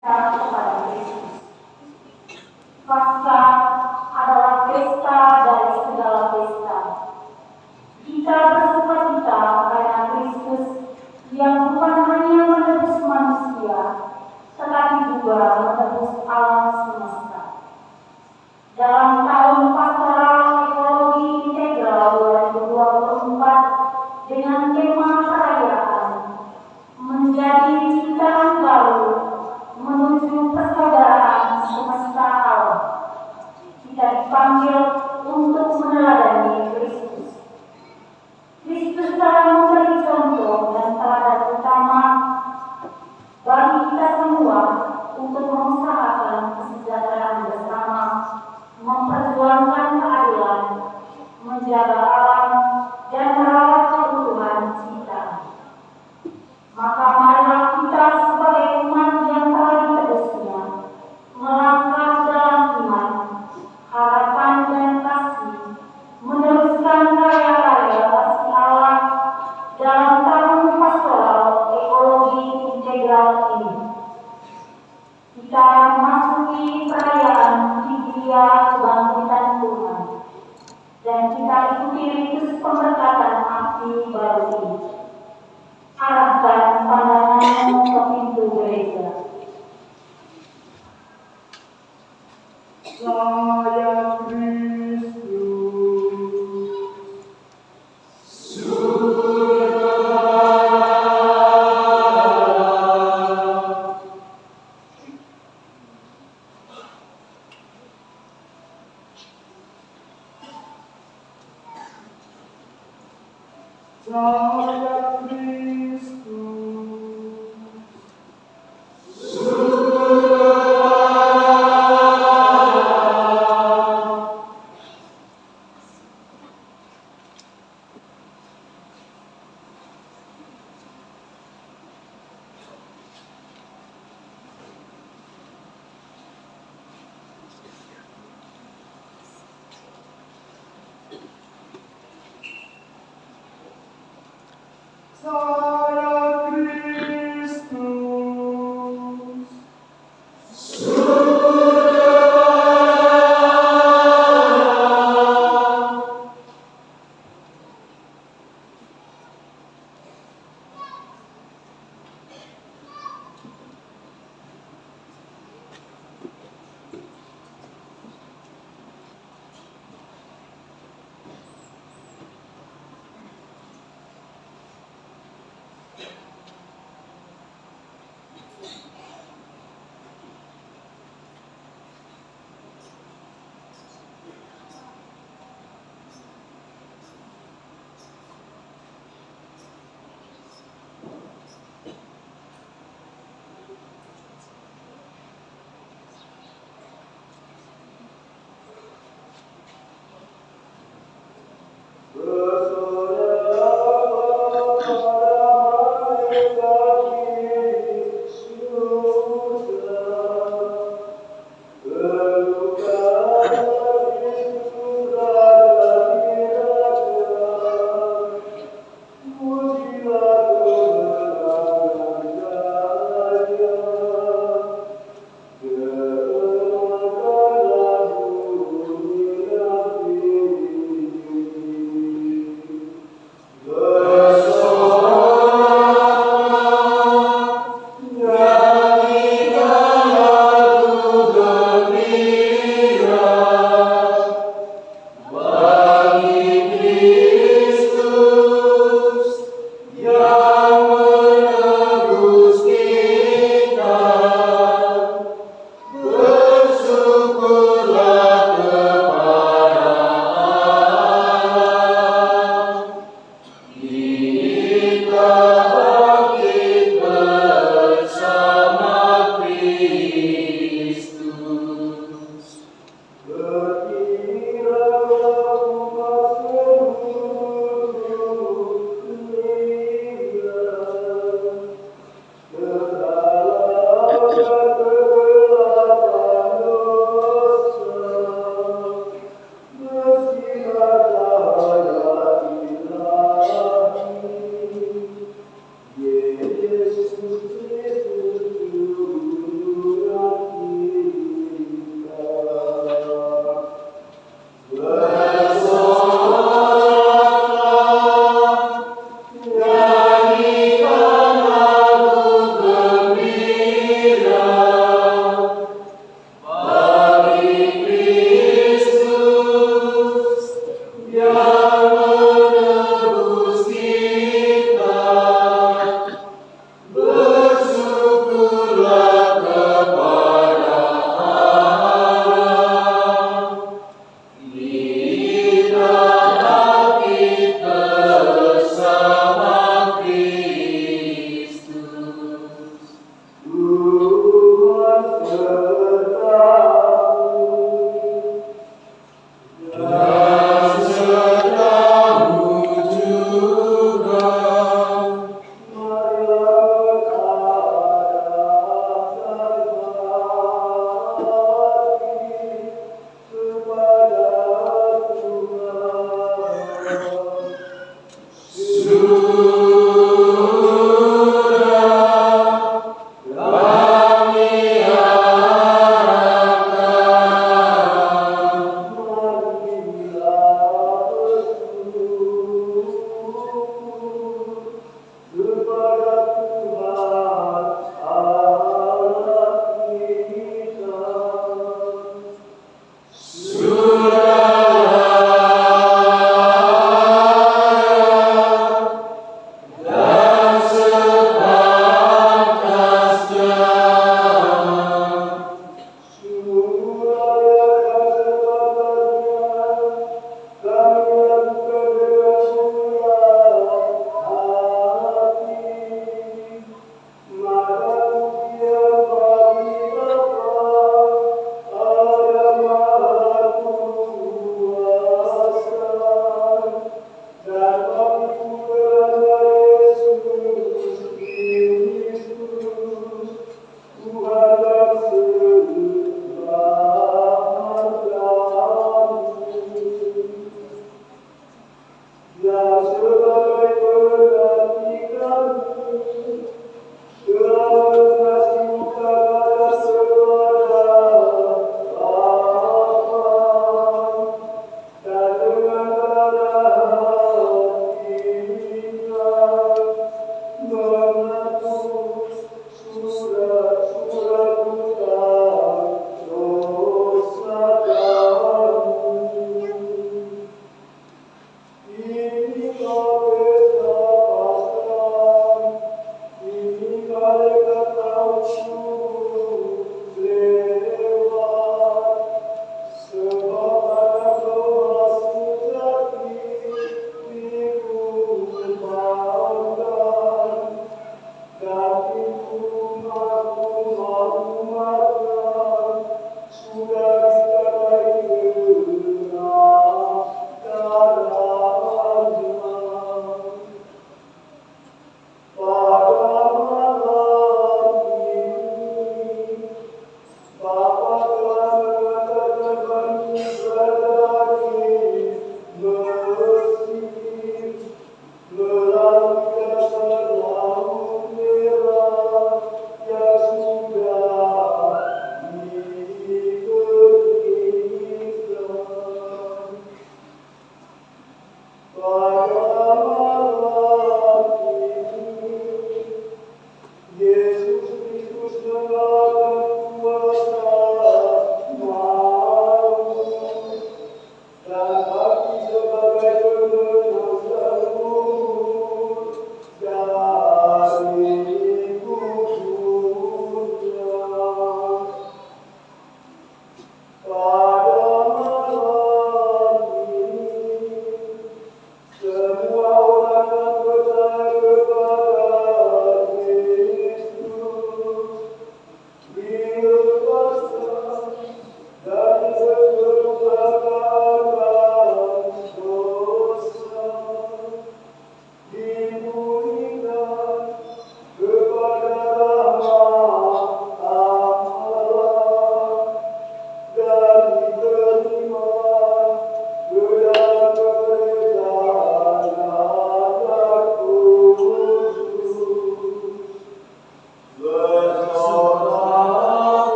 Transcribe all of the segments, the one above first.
kepada Kristus. Paskah adalah pesta dari segala pesta. Kita bersukacita karena Kristus yang bukan hanya menebus manusia, tetapi juga menebus alam semesta. Dalam tahun pastoral ekologi integral 2024 dengan tema perayaan menjadi ciptaan baru menuju persaudaraan semesta alam, kita dipanggil untuk meneladani Kristus. Kristus telah memberi contoh dan teladan utama bagi kita semua untuk mengusahakan kesejahteraan bersama, memperjuangkan keadilan, menjaga alam, dan merawat keutuhan cipta. Maka marilah kita sebagai umat yang telah ditebusnya melangkah dalam iman, harapan dan kasih, meneruskan karya-karya kasih Allah dalam tahun pastoral ekologi integral ini. Kita memasuki perayaan Fidya Kebangkitan Tuhan, dan kita ikuti ritus pemberkatan api baru ini. Arahkan pandangan ke pintu gereja. Saya Kristus. Saya Kristus. Saya Kristus.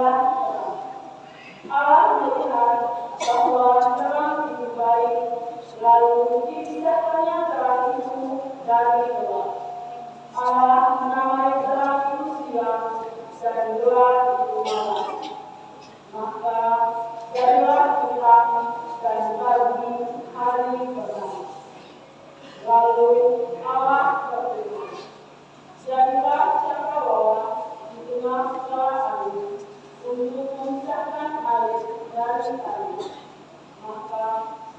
Allah melihat bahwa terang itu baik, lalu dipisahkannya terang itu dari gelap. Allah menamai terang itu siang dan gelap itu malam. Maka jadilah terang dan pagi hari pertama. Lalu Allah berfirman, jadilah cakrawala di tengah-tengah air untuk memisahkan air dari air. Maka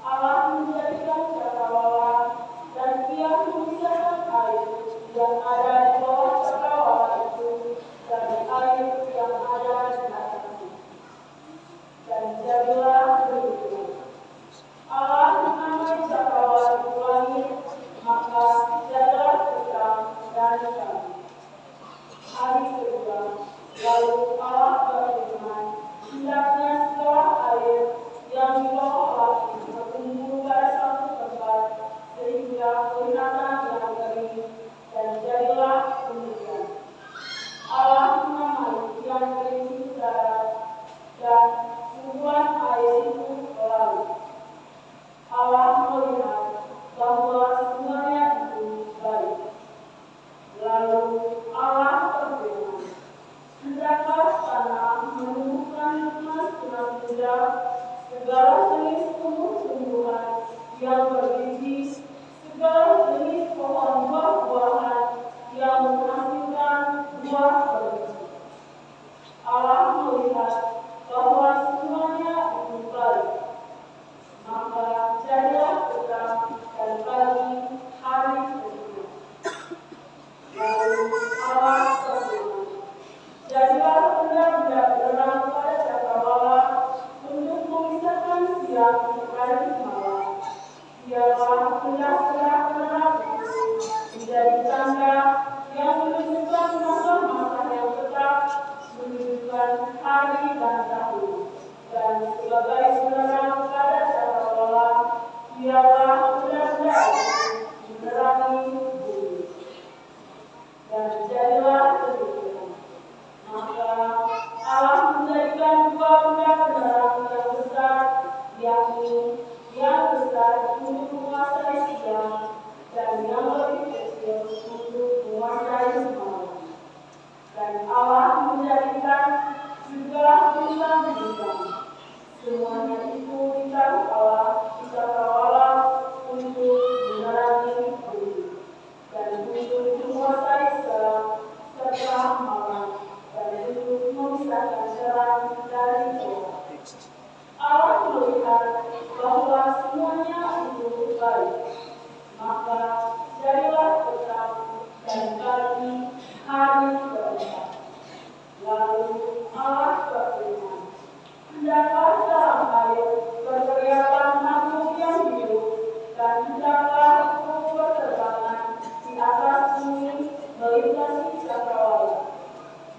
Allah menjadikan cakrawala dan Dia memisahkan air yang ada di bawah cakrawala itu dari air yang ada di atasnya. Dan jadilah begitu. Allah menamai cakrawala itu langit, maka jadilah terang dan pagi. Hari kedua, lalu Allah berfirman, hendaknya segala air yang di bawah langit berkumpul pada satu tempat, sehingga kelihatan yang kering, dan jadilah demikian. Allah menamai yang kering itu darat, dan kumpulan air itu laut. Allah melihat bahwa semuanya itu baik. Lalu Allah berfirman, hendaklah tanah menumbuhkan tunas-tunas muda, segala jenis tumbuh-tumbuhan yang berbiji, segala jenis pohon buah-buahan yang menghasilkan buah berbiji. Allah melihat bahwa semuanya itu baik. Maka jadilah terang dan pagi hari kedua. Lalu Allah berfirman, jadilah benda-benda berang pada cakrawala untuk memisahkan siang dari malam. Biarlah benda-benda berang itu menjadi tanda yang menunjukkan masa-masa yang tetap, menunjukkan hari dan tahun. Dan sebagai penerang pada cakrawala, biarlah benda-benda itu menerangi bumi. Dan jadilah demikian. Maka Allah menjadikan dua benda penerang yang besar, yakni yang besar untuk menguasai siang dan yang lebih kecil untuk menguasai malam. Dan Allah menjadikan juga bintang-bintang. Semuanya itu ditaruh Allah di cakrawala untuk menerangi bumi dan untuk menguasai siang serta malam dan untuk memisahkan terang dari gelap. Allah melihat bahwa semuanya itu baik. Maka jadilah terang dan pagi hari keempat. Lalu Allah berfirman, hendaklah dalam air berteriakan makhluk yang hidup, dan hendaklah burung berterbangan di atas bumi melintasi cakrawala.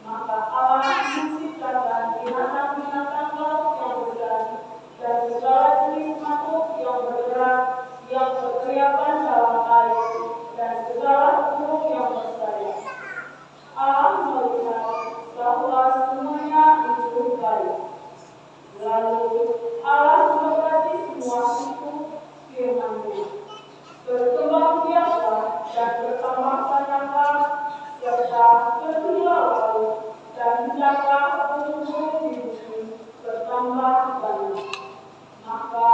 Maka Allah menciptakan binatang-binatang laut yang berlari dan segala jenis makhluk yang bergerak yang berteriakan dalam air dan segala burung yang bersayap. Allah melihat bahwa semuanya itu baik. Lalu Allah memberkati semua itu firman-Nya. Berkembang biaklah dan bertambah banyaklah, serta berbulah laut, dan hendaklah burung-burung di bumi bertambah banyak. Maka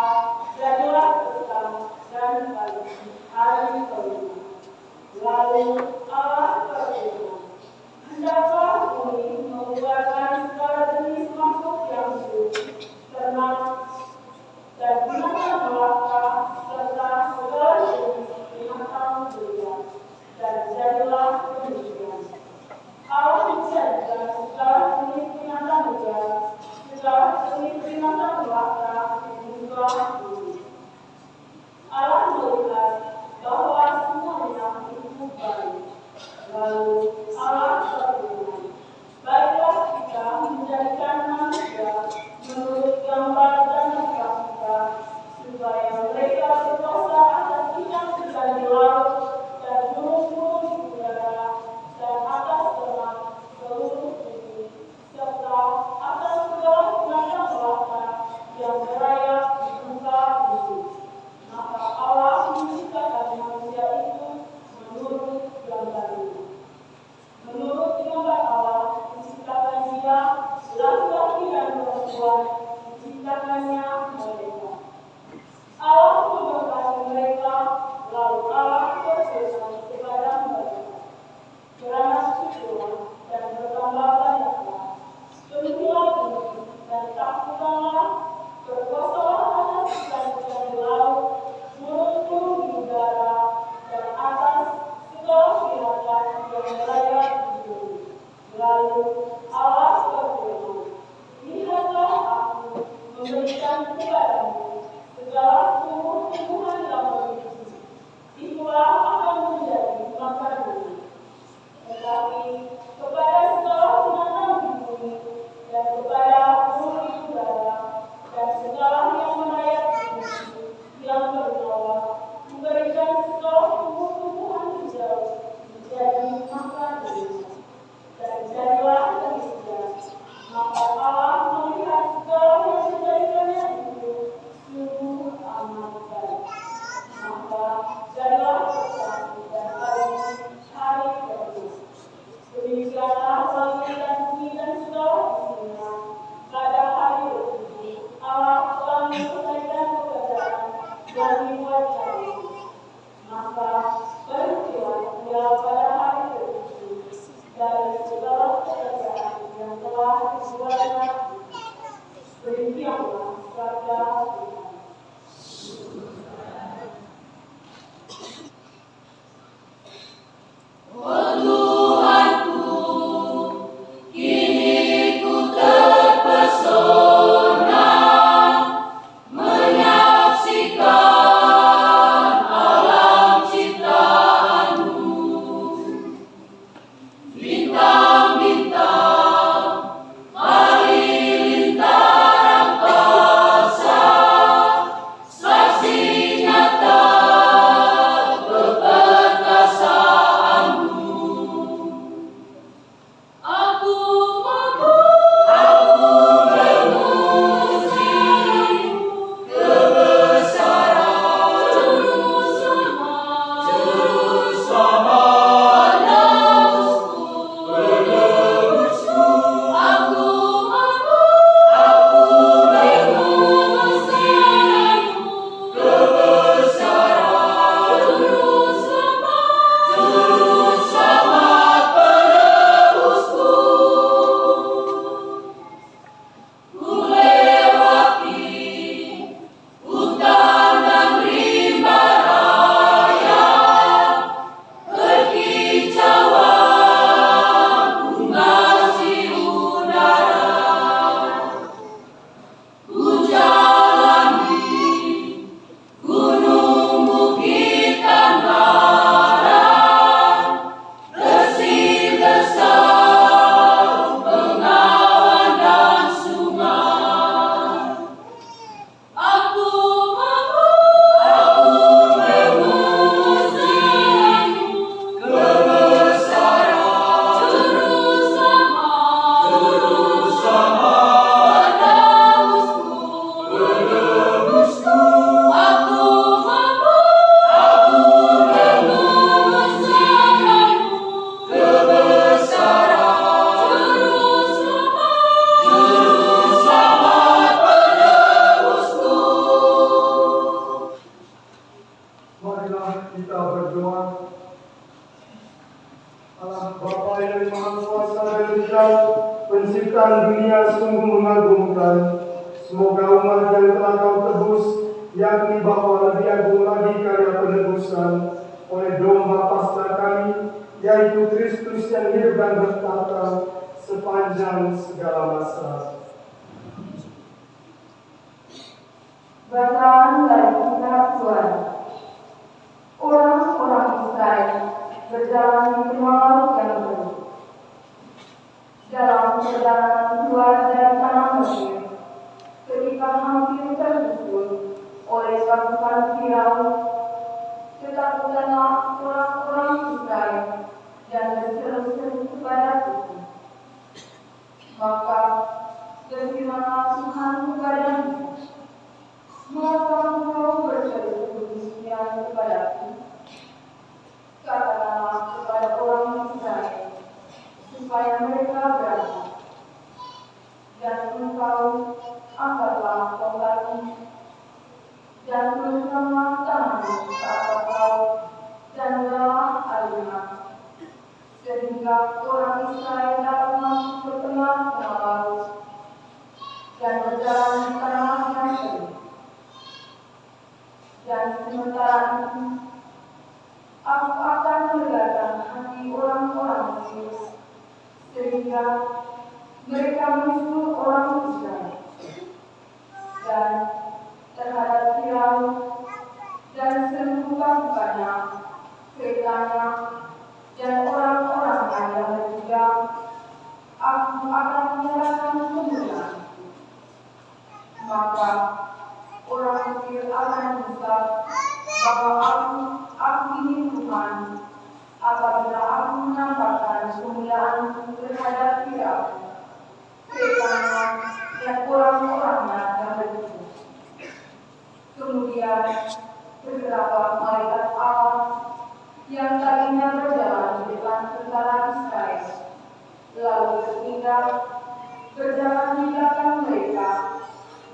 jadilah terang dan pagi hari kelima. Lalu Allah berfirman, hendaklah bumi mengeluarkan segala jenis makhluk yang hidup, ternak dan binatang melata, serta segala jenis binatang liar. Dan jadilah demikian. Allah menjadikan segala jenis binatang liar, segala jenis binatang melata di muka bumi. Allah melihat bahwa semuanya itu baik. Lalu Allah berfirman, baiklah kita menjadikan manusia menurut gambar dan rupa kita, supaya mereka berkuasa atas ikan-ikan di laut dan burung-burung di udara dan atas ternak seluruh bumi serta atas kepadamu segala tumbuh-tumbuhan yang bergiji. Itulah akan menjadi makananmu. Tetapi kepada segala binatang di bumi dan kepada burung di udara dan segala yang merayap di bumi yang bernyawa, memberikan segala tumbuh-tumbuhan hijau menjadi makananmu. Dan jadilah demikian. Maka Allah melihat segala yang dijadikannya itu sungguh amat baik. Maka jadilah bersatu dan hari kedua. Demikianlah langit dan bumi dan segala isinya. Pada hari ketujuh Allah telah menyelesaikan pekerjaan dan membuatnya itu. Maka berhentilah Dia pada hari ketujuh dari segala pekerjaan yang telah dibuatnya. Demikianlah sabda Tuhan. Penciptaan dunia sungguh mengagumkan. Semoga umat yang telah Kau tebus, yakni bahwa lebih agung lagi karya penebusan oleh domba pasca kami, yaitu Kristus yang hidup dan bertata sepanjang segala masa. Bacaan dari kitab Tuhan. Orang-orang Israel berjalan di benua laut yang penuh. Dalam perjalanan keluar dari tanah Mesir, ketika hampir tersusun oleh pasukan Firaun, ketakutanlah orang-orang Israel dan berseru-seru kepada Tuhan. Maka berfirmanlah Tuhan kepada Musa, "Mengapa engkau berseru-seru demikian kepadaku? Katakanlah kepada orang Israel supaya mereka berangkat. Dan engkau angkatlah tongkatmu dan pelukkanlah tanganmu ke atas laut dan belah airnya, sehingga orang Israel dapat masuk ke tengah-tengah laut dan berjalan di tanah yang kering. Dan sementara itu, aku akan melegakan hati orang-orang Mesir, sehingga mereka menyusul orang Israel. Dan maka orang Mesir akan bisa bahwa aku ini Tuhan apabila aku menampakkan kemuliaanku terhadap Firaun, Fir'aun dan orang-orangnya yang beriman. Kemudian beberapa malaikat Allah yang tadinya berjalan di depan tentara Israel lalu berpindah berjalan di belakang mereka,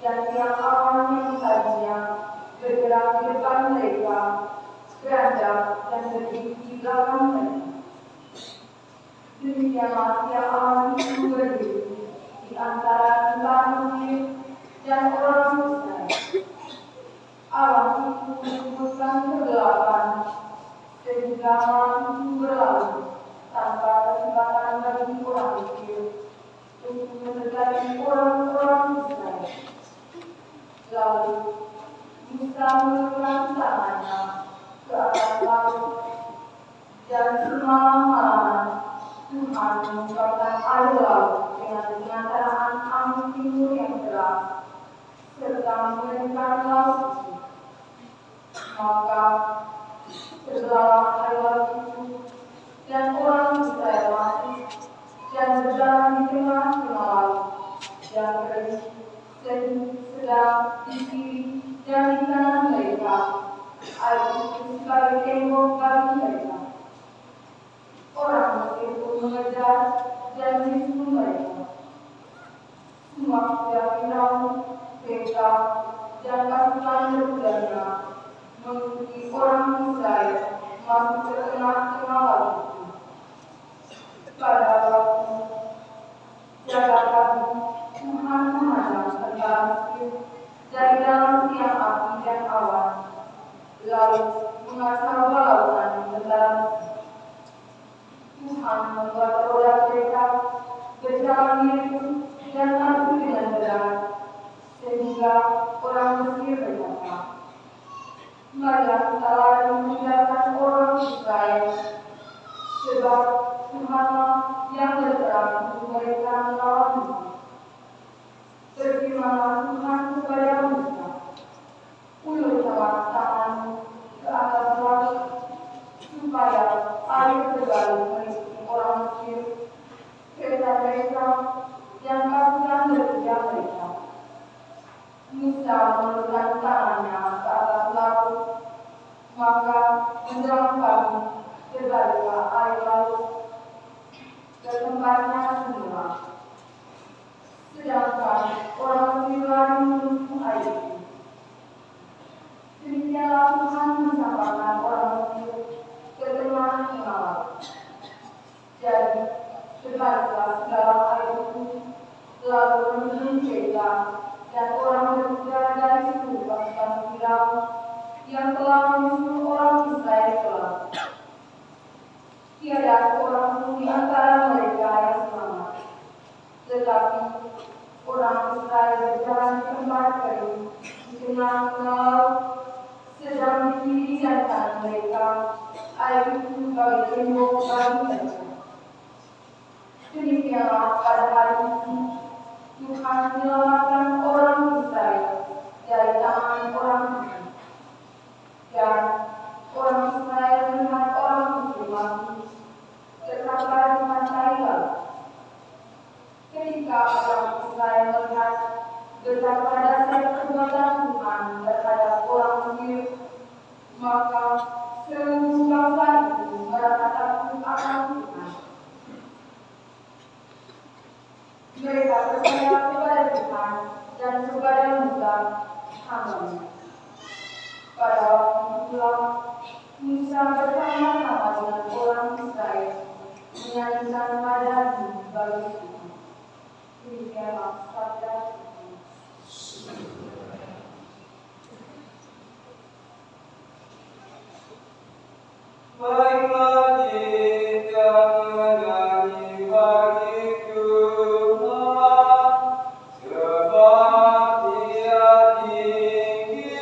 dan tiang awan yang tadinya bergerak di depan mereka beranjak dan berdiri di belakang mereka. Demikianlah tiang awan itu berdiri di antara tentara Mesir dan orang Israel. Awan itu menyebutkan kegelapan sehingga malam itu berlalu tanpa kesempatan bagi orang Mesir untuk mendekati orang-orang Israel. Lalu Musa mengulurkan tangannya ke atas laut, dan semalam-malaman Tuhan mengungkapkan air laut dengan penyanderaan angin timur yang keras serta mengeringkan laut itu. Maka terbelahlah air laut itu, dan orang Israel mati dan berjalan di tengah-tengah laut yang kering sedang di kiri dan di kanan mereka. Air itu sebagai tembok bagi mereka. Orang Mesir pun mengejar dan membunuh mereka. Semua kuda Firaun, Beka, dan pasukan berkudanya mengikuti orang Israel masuk ke tengah-tengah laut itu. Pada waktu jaga pagi, Tuhan memandang tentara Mesir dari dalam tiang api dan awan, lalu mengasah lautan tentara Mesir. Tuhan membuat roda mereka berjalan lurus dan maju dengan berat, sehingga orang Mesir berkata, "Marilah kita lari meninggalkan orang Israel, sebab Tuhanlah yang berperang untuk mereka melawan Mesir." Berfirmanlah Tuhan kepada Musa, "Ulurkanlah tanganmu ke atas laut, supaya air berbalik mengikuti orang Mesir, kereta mereka, dan pasukan berkuda mereka." Musa mengulurkan tangannya ke atas laut, maka menjelang pagi berbaliklah air laut ke tempatnya semula. Sedangkan orang Mesir lari menuju air itu. Demikianlah Tuhan mencampakkan orang Mesir ke tengah-tengah laut. Jadi berbaliklah segala air itu, lalu menuju Beka, dan orang berkuda dari seluruh pasukan Firaun yang telah menyusul orang Israel ke laut. Tiada seorang pun di antara mereka yang selamat. Tetapi orang Israel berjalan di tempat kering di tengah-tengah laut, sedang di kiri dan kanan mereka air itu sebagai tembok bagi mereka. Demikianlah pada hari itu Tuhan menyelamatkan orang Israel dari tangan orang Mesir, dan orang Israel melihat orang Mesir mati terkapar di pantai laut. Ketika orang Israel melihat betapa dahsyat perbuatan Tuhan terhadap orang Mesir, maka seluruh bangsa itu merasa takut akan Tuhan. Mereka percaya kepada Tuhan dan kepada Musa, hamba-Nya. Pada waktu itulah Musa bersama-sama dengan orang Israel menyanyikan madani bagi Tuhan. Demikianlah sabda Tuhan. Baiklah kita menyanyi bagi Tuhan, sebab Dia tinggi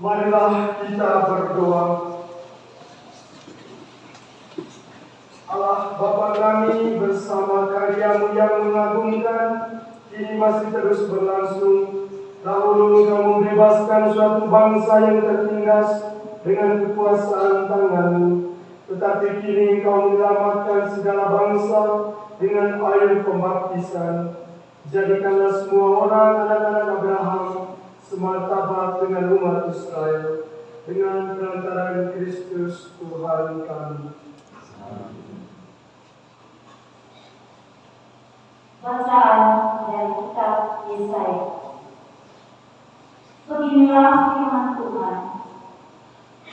Marilah kita berdoa. Allah Bapa kami, bersama karya-Mu yang mengagumkan, kini masih terus berlangsung. Dahulu Engkau membebaskan suatu bangsa yang tertindas dengan kekuasaan tangan-Mu, tetapi kini Engkau menyelamatkan segala bangsa dengan air pembaptisan. Jadikanlah semua orang anak-anak Abraham semartabat dengan umat Israel, dengan perantaraan Kristus Tuhan kami. Bacaan dari kitab Yesaya. Beginilah firman Tuhan.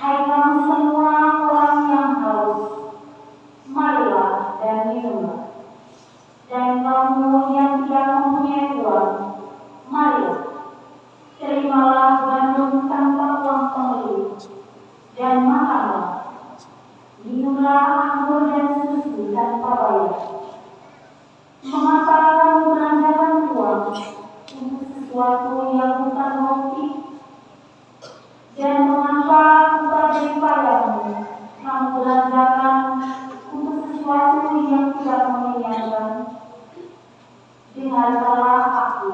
Hai kamu semua orang yang haus, marilah dan minumlah. Dan kamu yang tidak mempunyai uang, marilah, terimalah gandum tanpa uang pembeli, dan makanlah. Minumlah anggur dan susu tanpa bayar. Mengapa kamu belanjakan uang untuk sesuatu yang bukan roti? Dan mengapa upah daripadamu kamu belanjakan untuk sesuatu yang tidak mengenyangkan? Dengarkanlah aku,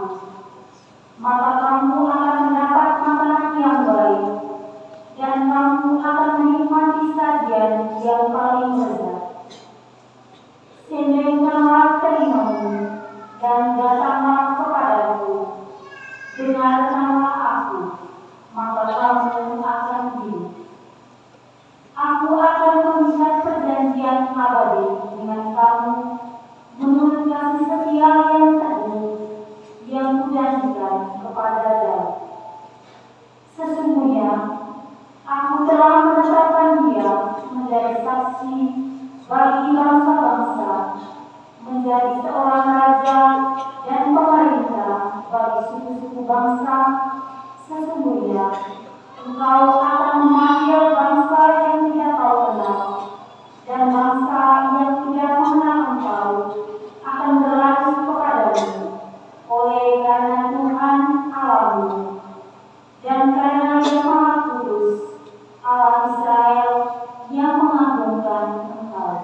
maka kamu akan mendapat makanan yang baik, dan kamu akan menikmati sajian yang paling lezat. Sendirikanlah telingamu dan datanglah kepadaku. Dengarkanlah aku, maka kamu akan hidup. Aku akan mengikat perjanjian abadi dengan kamu menurut kasih setia yang teguh yang kujanjikan kepada Daud. Sesungguhnya aku telah menetapkan dia menjadi saksi bagi bangsa-bangsa, menjadi seorang raja dan pemerintah bagi suku-suku bangsa. Sesungguhnya engkau akan memanggil bangsa yang tidak kau kenal, dan bangsa yang tidak mengenal engkau akan berlari kepadamu, oleh karena Tuhan Allahmu dan karena Yang Maha Kudus, Allah Israel yang mengagungkan engkau.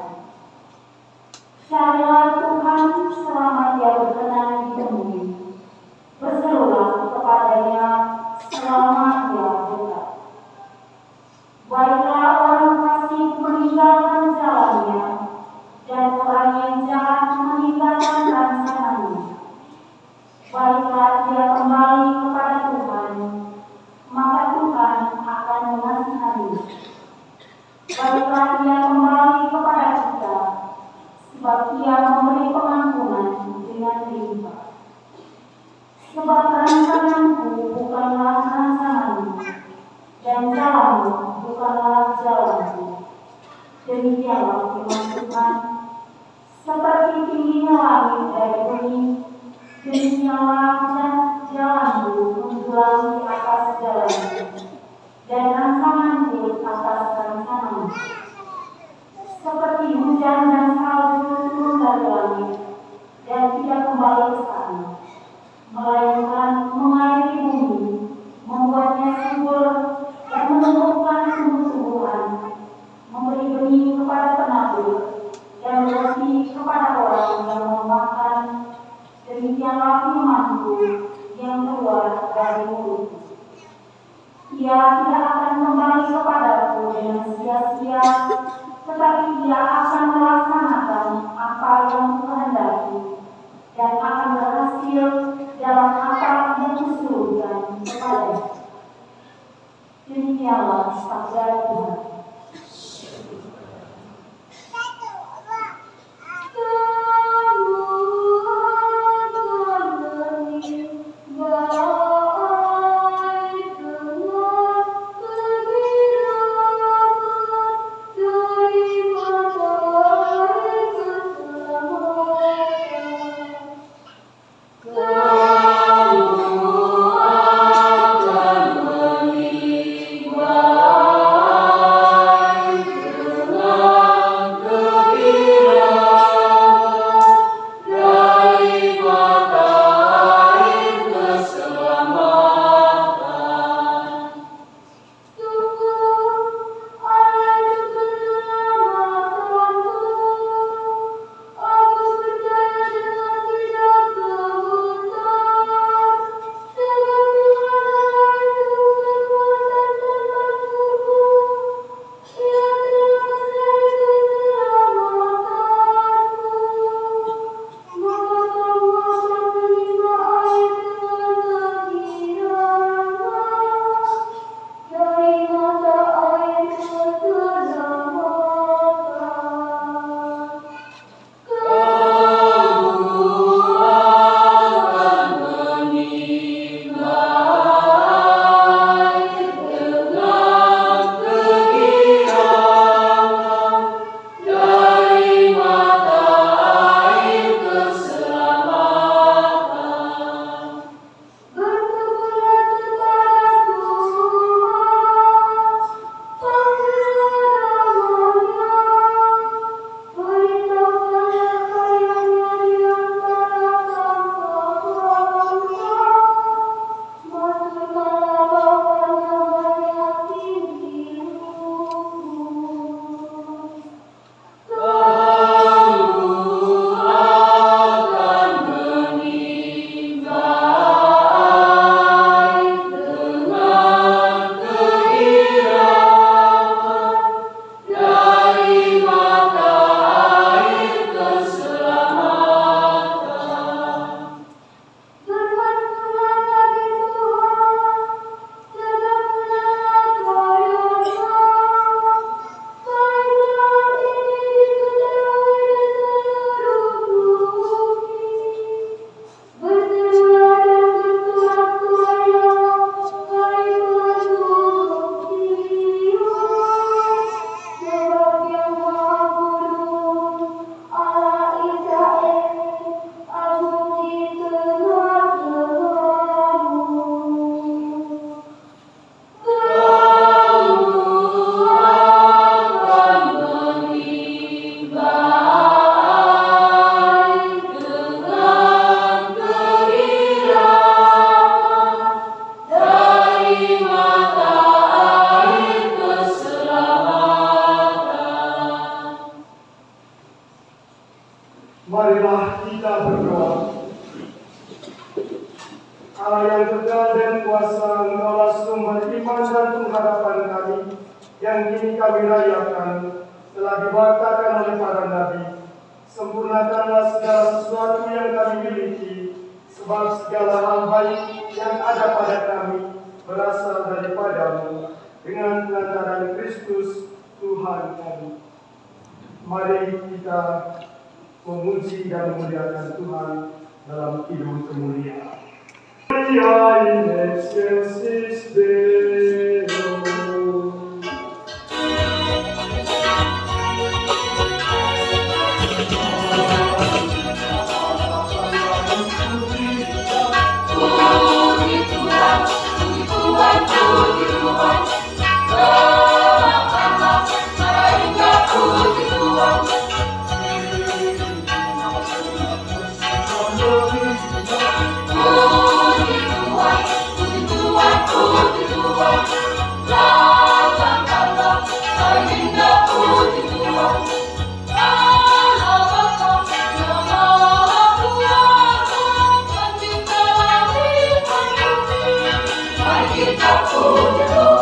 Carilah Tuhan selama Dia berkenan ditemui, berserulah kepadanya selama Dia dekat. Baiklah orang fasik meninggalkan jalannya, dan orang yang jahat meninggalkan rancangannya. Baiklah dia kembali kepada Tuhan, maka Tuhan akan mengasihaninya. Baiklah dia kembali kepada kita, sebab Dia memberi pengampunan dengan limpah. Sebab rancanganku bukanlah rancanganmu, dan jalanmu bukanlah jalanku. Demikianlah firman Tuhan. Seperti tingginya langit dari bumi, demikianlah jalanku menjulang di atas jalanku, dan rancanganku atas rancanganmu. Seperti hujan dan salju turun dari langit, dan tidak kembali ke sana, melainkan mengairi bumi, membuatnya Ia tidak akan kembali kepadaku dengan sia-sia, tetapi ia akan melaksanakan apa yang kukehendaki dan akan berhasil dalam apa yang kusuruhkan kepadanya. Demikianlah sabda Tuhan. Marilah kita berdoa. Allah yang kekal dan kuasa, Engkaulah sumber iman dan pengharapan kami, yang kini kami rayakan, telah diwartakan oleh para nabi. Sempurnakanlah segala sesuatu yang kami miliki, sebab segala hal baik yang ada pada kami berasal daripadamu, dengan pengantaran Kristus Tuhan kami. Mari kita memuji dan memuliakan Tuhan dalam hidup kemuliaan. Maria in excelsis Deo. Kita puji Tuhan.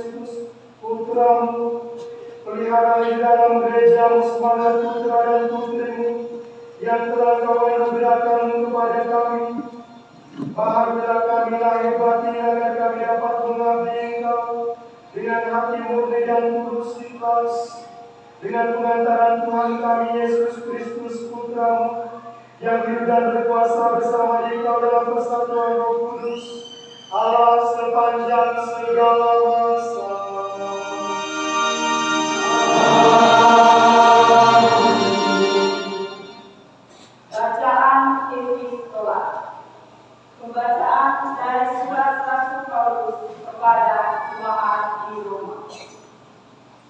Kristus, Putramu, pelihara di dalam gereja semangat putra dan putrimu yang telah kau anugerahkan kepada kami. Bahagialah kami lahir batin agar kami dapat mengabdi Engkau dengan hati murni dan tulus ikhlas, dengan pengantaran Tuhan kami Yesus Kristus Putramu, yang hidup dan berkuasa bersama Engkau dalam persatuan Roh Kudus, Allah sepanjang segala masa. Bacaan Epistola. Pembacaan dari surat Rasul Paulus kepada jemaat di Roma.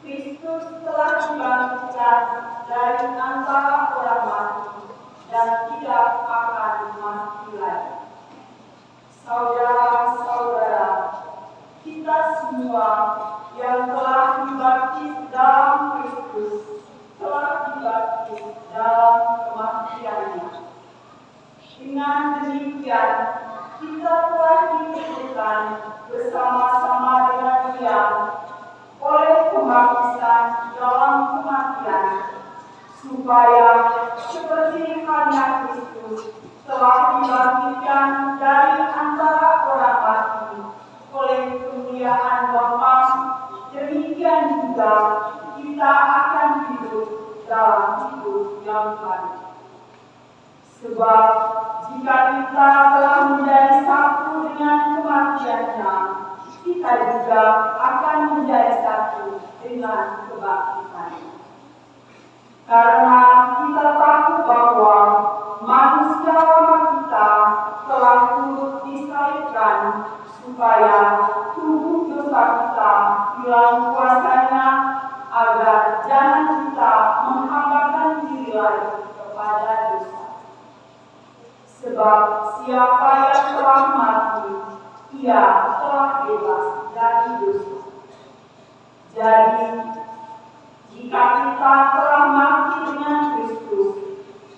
Kristus telah dibangkitkan dari antara orang mati dan tidak akan mati lagi. Saudara-saudara, kita semua yang telah dibaptis dalam Kristus telah dibaptis dalam kematiannya. Dengan demikian, kita telah dikuburkan bersama-sama dengan Dia oleh pembaptisan dalam kematian, supaya seperti halnya Kristus telah dibangkitkan dari antara orang mati oleh kemuliaan Bapa, demikian juga kita akan hidup dalam hidup yang baru. Sebab jika kita telah menjadi satu dengan kematiannya, kita juga akan menjadi satu dengan kebangkitannya. Karena kita tahu bahwa manusia lama kita telah turut disalibkan supaya tubuh dosa kita hilang kuasanya, agar jangan kita menghambakan diri lagi kepada dosa. Sebab siapa yang telah mati, ia telah bebas dari dosa. Jadi, jika kita telah mati dengan Kristus,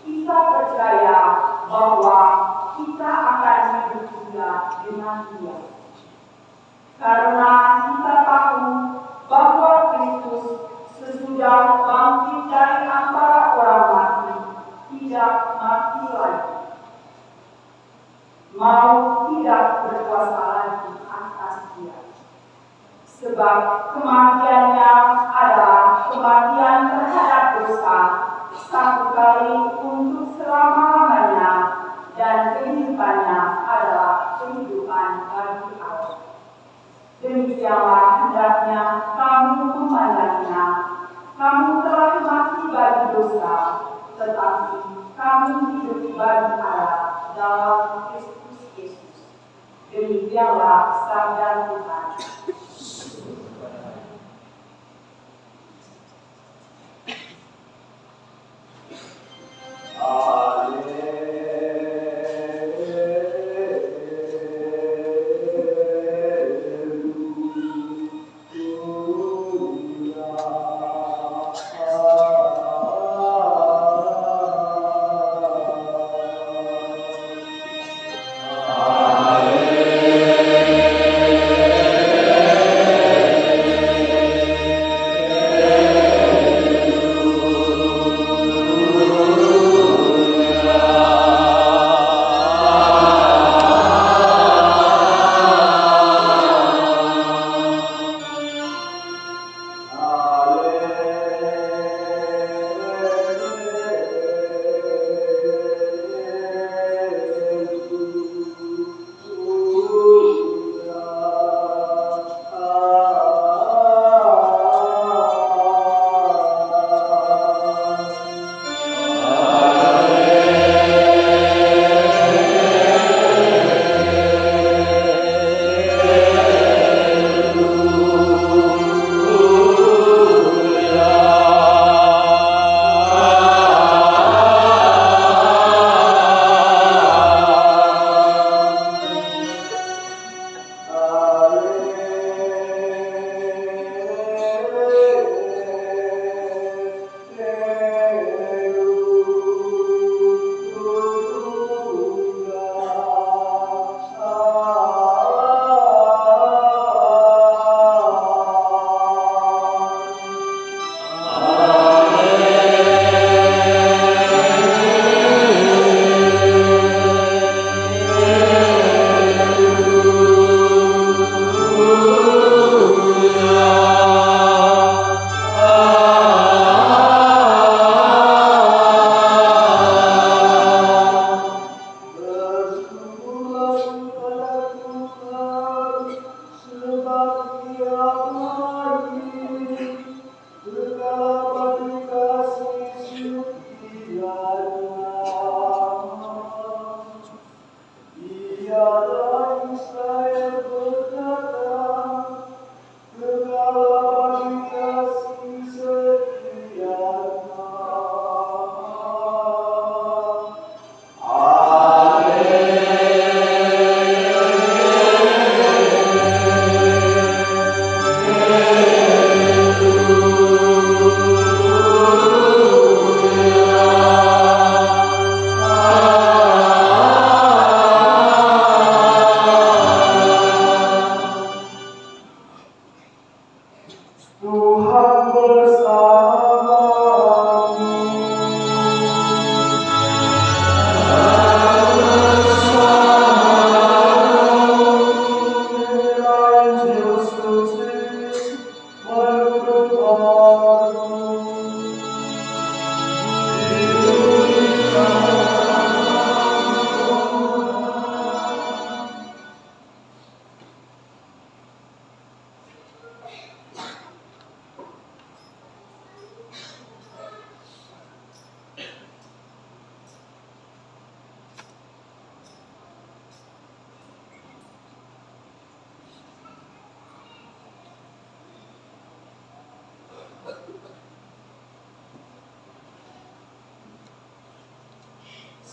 kita percaya bahwa kita akan hidup juga dengan Dia. Karena kita tahu bahwa Kristus sesudah bangkit dari antara orang mati, tidak mati lagi. Mau tidak berkuasa lagi atas Dia. Sebab kematiannya adalah kematian terhadap dosa, satu kali untuk selama-lamanya, dan kehidupannya adalah kehidupan bagi Allah. Demikianlah hendaknya kamu memandanginya. Kamu telah mati bagi dosa, tetapi kamu hidup bagi Allah dalam Kristus Yesus. Demikianlah sabda Tuhan. Alleluia. Tuhan bersamamu.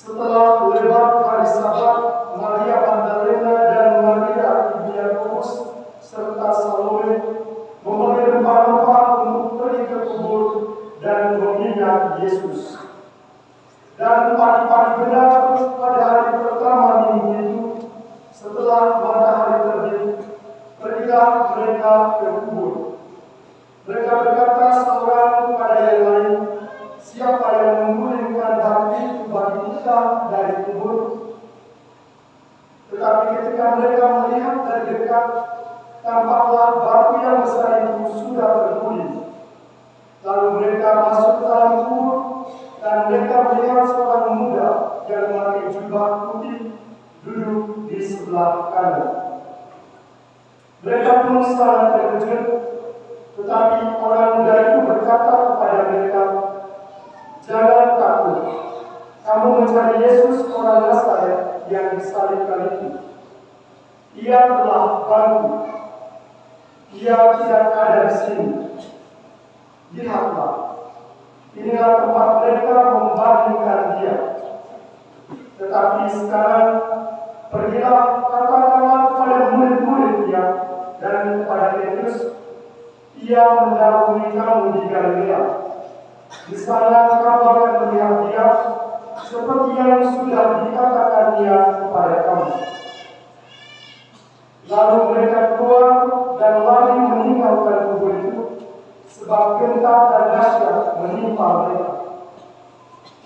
Setelah lewat hari Sabat, Maria Magdalena dan Maria ibu Yakobus serta Salome membawa rempah-rempah untuk pergi ke kubur dan mengingat Yesus. Dan pagi-pagi benar pada hari pertama minggu itu, setelah matahari terbit, pergilah mereka ke kubur. Mereka berkata seorang kepada yang lain, "Siapa yang menggulingkan batu itu bagi kita dari kubur?" Tetapi ketika mereka melihat dari dekat, tampaklah batu yang besar itu sudah terguling. Lalu mereka masuk ke dalam kubur, dan mereka melihat seorang muda yang memakai jubah putih duduk di sebelah kanan. Mereka pun sangat terkejut, tetapi orang muda itu berkata kepada mereka, "Jangan takut. Kamu mencari Yesus orang Nazaret yang disalibkan itu. Ia telah bangkit. Ia tidak ada di sini. Lihatlah, inilah tempat mereka membandingkan dia. Tetapi sekarang pergilah, katakanlah kepada murid-murid dia dan kepada Petrus, ia mendahului kamu di Galilea. Di sana kamu akan melihat dia, seperti yang sudah dikatakan dia kepada kamu." Lalu mereka keluar dan lari meninggalkan kubur itu, sebab gentar dan dahsyat menimpa mereka.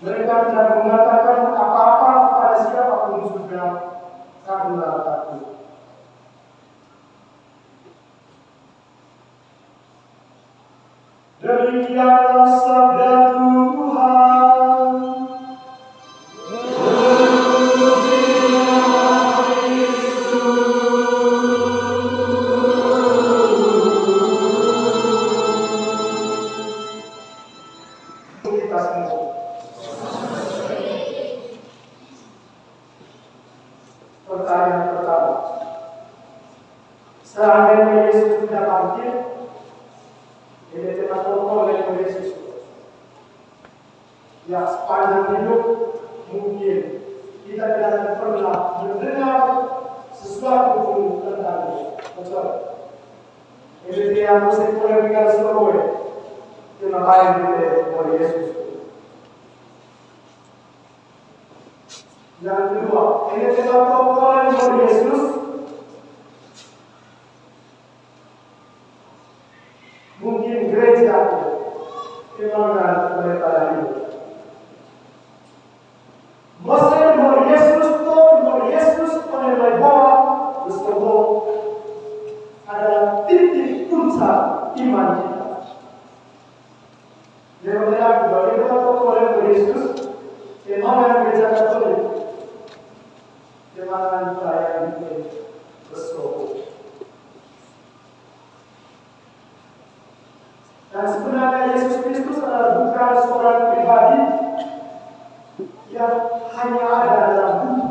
Mereka tidak mengatakan apa-apa kepada siapapun juga karena takut. Demikianlah sabda Tuhan. Kita semua. Pertanyaan pertama, seandainya Yesus tidak bangkit, ini tidak oleh Yesus. Ya, sepanjang hidup mungkin kita tidak akan pernah mendengar sesuatu pun tentang dia. Betul. Ini dia musik polemikal seluruh. Terima kasih kepada Yesus. Yang kedua, ini kita polemik kepada Yesus. Mungkin gereja kemana mereka dari Masa kepada Yesus oleh bawah bersama adalah titik puncak iman kita. Yang melihat bagaimana kepada Yesus, kemana gereja Katolik, kemana perayaan ini bersama. Dan sebenarnya Yesus Kristus adalah bukan seorang pribadi yang hanya ada dalam buku.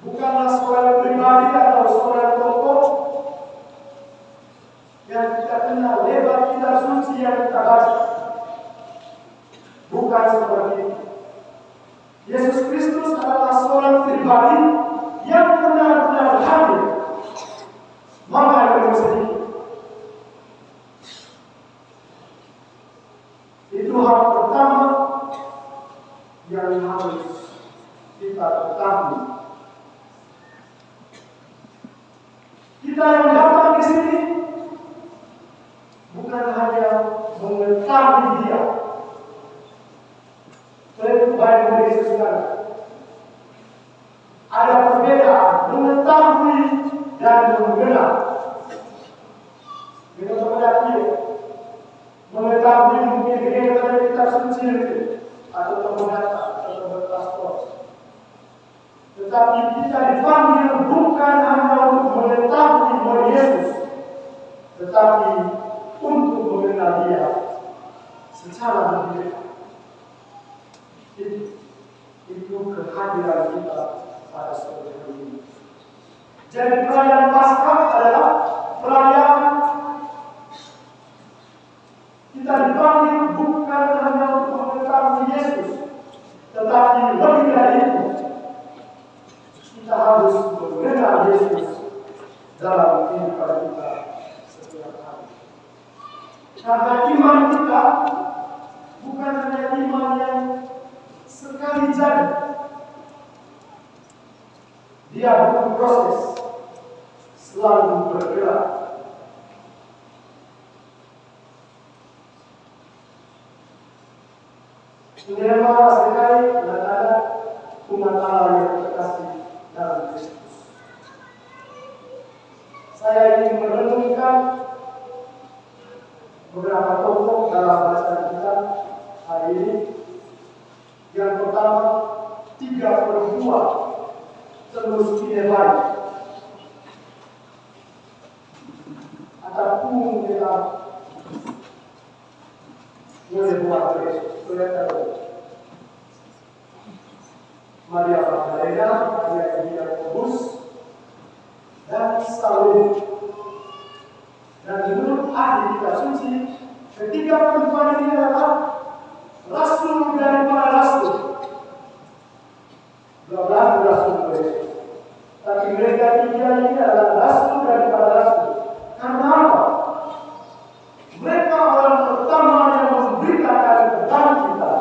Bukanlah seorang pribadi atau seorang tokoh yang kita kenal lewat kitab suci yang kita baca. Bukan seperti itu. Yesus Kristus adalah seorang pribadi yang benar-benar hadir. Maka yang sedih. Itu hal pertama yang harus kita ketahui. Kita yang datang di sini dan mengenal dengan mengetahui mungkin dengan kitab suci atau pemodata atau berpaspor. Tetapi kita dipanggil bukan hanya untuk mengetahui bahwa Yesus, tetapi untuk mengenal Dia secara lebih dekat. Itu kehadiran kita pada sore hari ini. Jadi perayaan Paskah adalah perayaan kita dipanggil bukan hanya untuk mengetahui Yesus, tetapi lebih dari itu kita harus mengenal Yesus dalam kehidupan kita setiap hari. Karena iman kita bukan hanya iman yang sekali jadi, dia butuh proses, selalu bergerak. Menerima sekali anak-anak umat Allah yang terkasih dalam Kristus. Saya ingin merenungkan beberapa tokoh dalam bacaan kita hari ini. Yang pertama, 3 perempuan terus baik ataupun dalam boleh buat Maria Magdalena, Maria Yakobus, dan Salome. Dan menurut ahli kitab suci, ketiga perempuan ini adalah rasul dari para rasul. Dua-belas rasul Yesus. Tapi mereka tiga ini adalah rasul dari para rasul. Karena apa? Mereka orang pertama yang memberitakan kepada kita.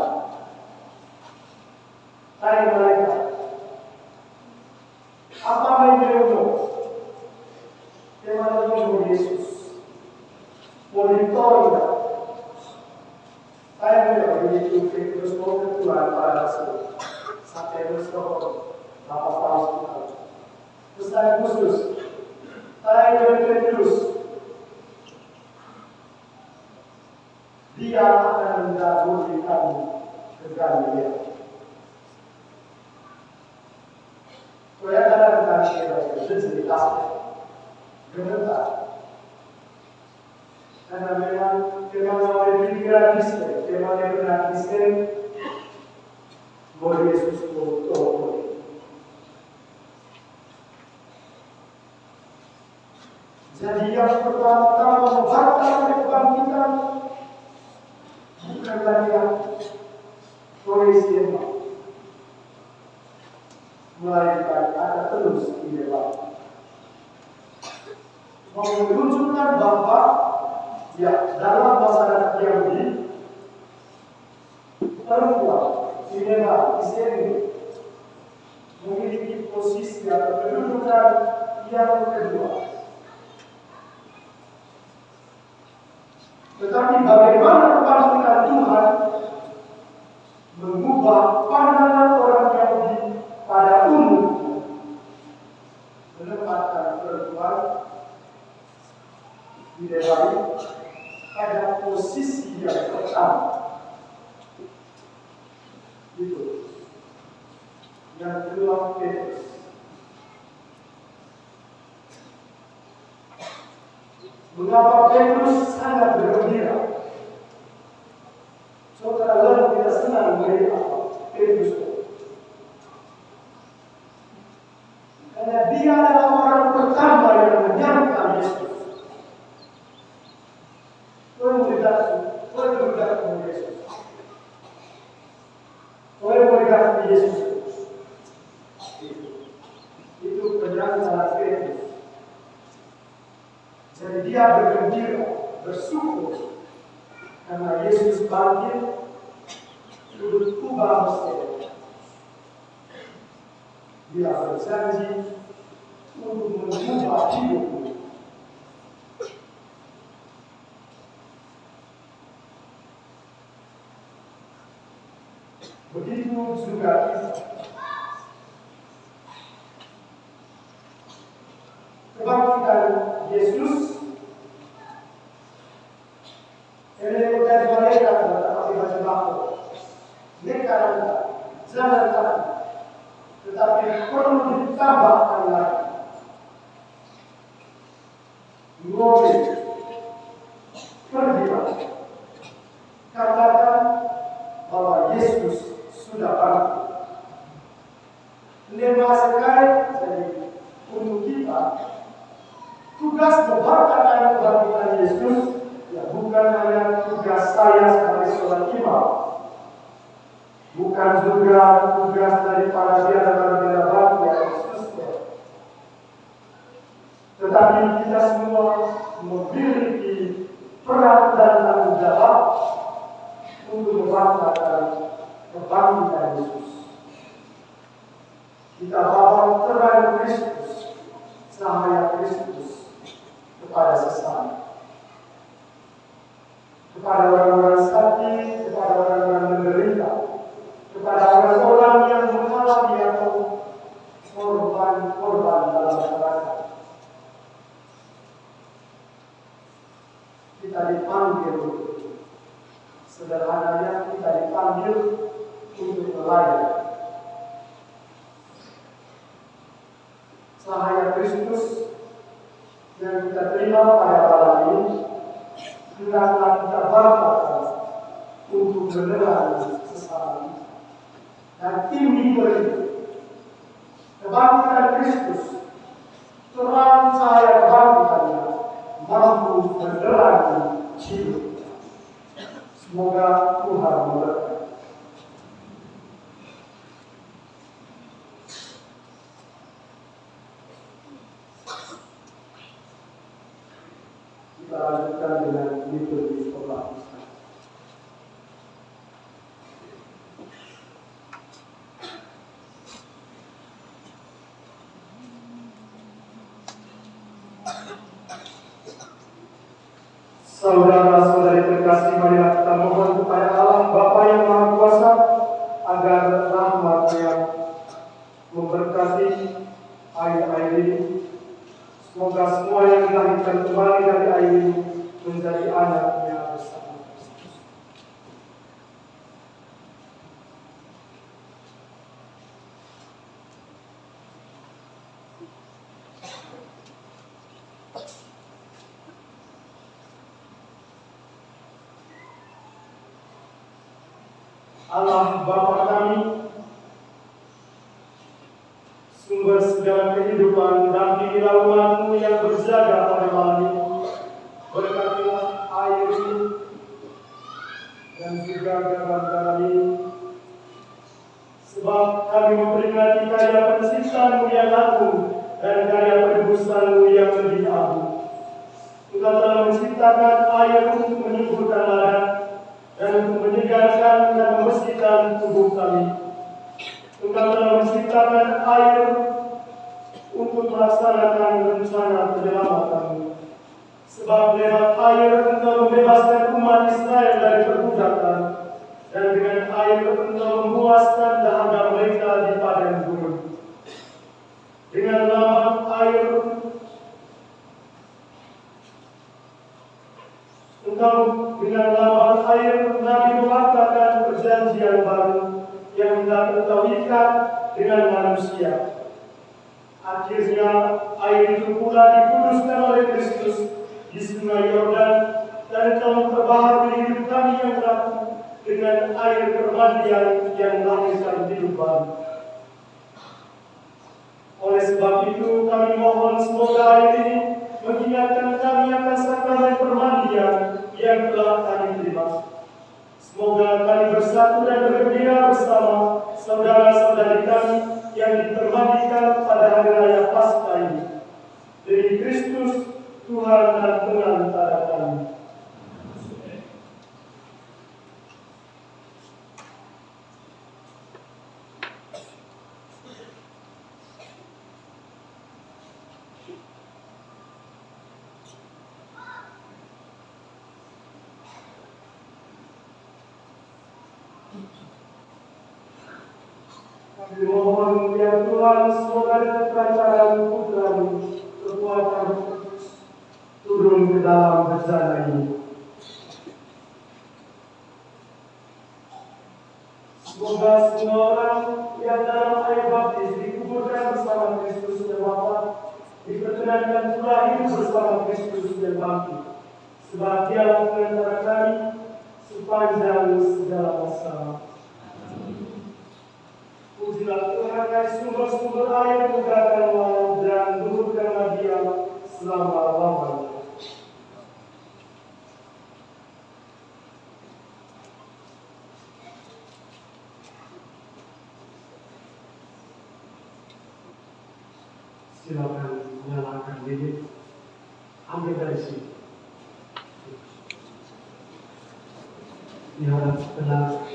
Hai mereka, apa yang Teman-teman Yesus, monitoring. Saya melihat begitu Petrus mau keluar para rasul. Sampai bersekolah, apa Paulus kita. Terus saya khusus, saya dengan Petrus. Dia akan mendahului kami ke Galilea. Saya katakan kepada cerita gemetar. Karena memang oleh pikiran Kristen, memang benar Kristen, boleh Yesus boleh. Jadi yang pertama membatalkan kebangkitan bukan lagi yang koinsidental, melainkan ada terus di dalam menunjukkan bahwa ya dalam masyarakat Yahudi perempuan Kristen memiliki posisi atau kedudukan yang kedua. Tetapi bagaimana kebangkitan Tuhan mengubah pandangan orang Yahudi pada umumnya, menempatkan perempuan di dalam pada posisi yang pertama. Itu yang kedua Petrus. Mengapa Petrus sangat bergembira? Saudara lalu kita senang melihat Petrus. Karena dia adalah orang pertama yang menyangka Yesus. Menggunakan Yesus. Menggunakan Yesus. Itu penjelasan Petrus. Jadi dia bergembira, bersyukur karena Yesus bangkit, berubah Mesir. Dia berjanji untuk mengubah hidupmu. Begitu juga kita. Yesus. Ini bukan malaikat tetapi baju bako. Ini karena jangan takut, tetapi perlu ditambahkan lagi. Mobil, pergilah, katakan bahwa Yesus sudah bangkit. Lima sekali jadi untuk kita tugas memberitakan kebangkitan Yesus ya bukan hanya tugas saya sebagai seorang imam, bukan juga tugas dari para biara-biara baru yang Yesus, tetapi kita semua memiliki peran dan tanggung jawab untuk memberitakan kebangkitan Yesus. Kita bawa terang Kristus, cahaya Kristus kepada sesama, kepada orang-orang sakit, kepada orang-orang menderita, kepada orang-orang yang mengalami atau korban dalam masyarakat. Kita dipanggil, sederhananya kita dipanggil untuk melayani. Cahaya Kristus yang kita terima pada malam ini hendaklah kita banggakan untuk menerangi sesama dan tinggi beri kebangkitan Kristus, terang cahaya kebangkitannya mampu menerangi hidup. Semoga Tuhan memberkati. Kita lanjutkan dengan liturgi pembaptisan. Saudara-saudari terkasih, marilah kita mohon kepada Allah Bapa yang Maha Kuasa agar rahmat-Nya memberkati air-air ini. Semoga semua yang dilahirkan kembali dari air ini menjadi anak-Nya bersama Kristus. Allah Bapa kami, sumber segala kehidupan, dampingilah umat-Mu yang berjaga pada malam ini. Berkatilah air ini dan juga garam-garam ini, sebab kami memperingati karya penciptaan-Mu yang agung dan karya penebusan-Mu yang lebih agung. Engkau telah menciptakan air untuk menyuburkan ladang dan untuk menyegarkan dan membersihkan tubuh kami. Engkau telah menciptakan air untuk melaksanakan rencana penyelamatan-Mu. Sebab lewat air Engkau membebaskan umat Israel dari perbudakan, dan dengan air Engkau memuaskan dahaga mereka di padang gurun. Dengan nama air Engkau dengan nama air Nabi mengatakan perjanjian baru yang hendak Engkau ikat dengan manusia. Akhirnya air itu pula dikuduskan oleh Kristus di Sungai Yordan, dan Engkau memperbaharui hidup kami yang rapuh dengan air permandian yang melahirkan hidup baru. Oleh sebab itu kami mohon semoga air ini mengingatkan kami akan sakramen permandian yang telah kami terima. Semoga kami bersatu dan bergembira bersama saudara-saudari kami yang dipermandikan pada hari raya Paskah ini. Demi Kristus, Tuhan dan pengantar kami. Kami mohon ya Tuhan, semoga dengan kelancaran Putra-Mu, kekuatan Kudus, terjun ke dalam bejana ini. Semoga semua orang yang dalam air baptis dikuburkan bersama Kristus yang wafat, diperkenankan pula hidup bersama Kristus yang bangkit. Sebab Dialah pengantara kami sepanjang segala masa. Pujilah Tuhan dari sumber-sumber air, bukakan laut dan luhurkanlah Dia selama-lamanya. Silakan nyalakan lilin, ambil dari sini. Ya, tenang.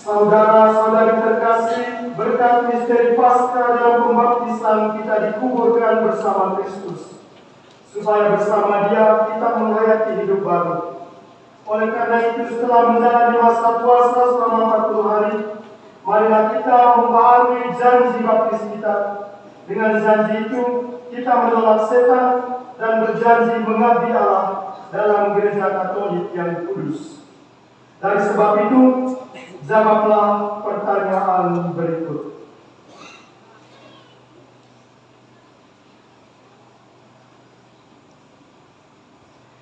Saudara-saudari terkasih, berkat misteri Paskah dan pembaptisan kita dikuburkan bersama Kristus, supaya bersama Dia kita menghayati hidup baru. Oleh karena itu, setelah menjalani masa puasa selama 40 hari, marilah kita membaharui janji baptis kita. Dengan janji itu, kita menolak setan dan berjanji mengabdi Allah dalam gereja Katolik yang kudus. Dari sebab itu, jawablah pertanyaan berikut.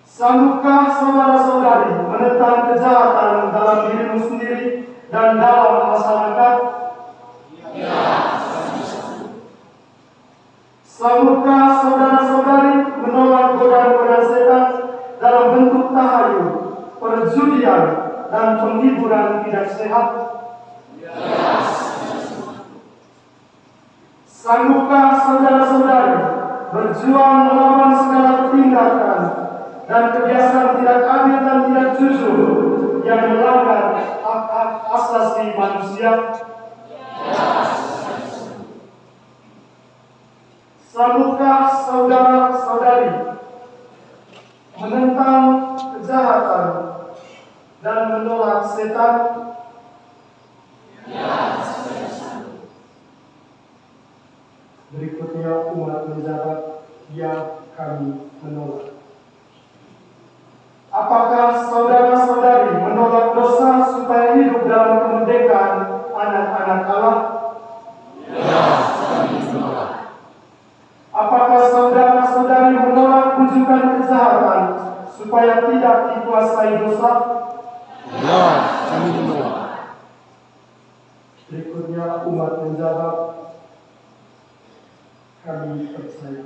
Sanggupkah saudara-saudari menentang kejahatan dalam dirimu sendiri dan dalam masyarakat? Ya. Sanggupkah saudara-saudari menolak godaan-godaan setan dalam bentuk tahayul, perjudian, dan penghiburan tidak sehat? Yes. Sanggupkah saudara-saudari berjuang melawan segala tindakan dan kebiasaan tidak adil dan tidak jujur yang melanggar hak-hak asasi manusia? Yes. Sanggupkah saudara-saudari menentang kejahatan dan menolak setan? Ya. Berikutnya umat menjawab, ya, kami menolak. Apakah saudara-saudari menolak dosa supaya hidup dalam kemerdekaan anak-anak Allah? Ya, kami menolak. Apakah saudara-saudari menolak rujukan kejahatan supaya tidak dikuasai dosa? Ya, kami menolak. Berikutnya umat menjawab, kami percaya.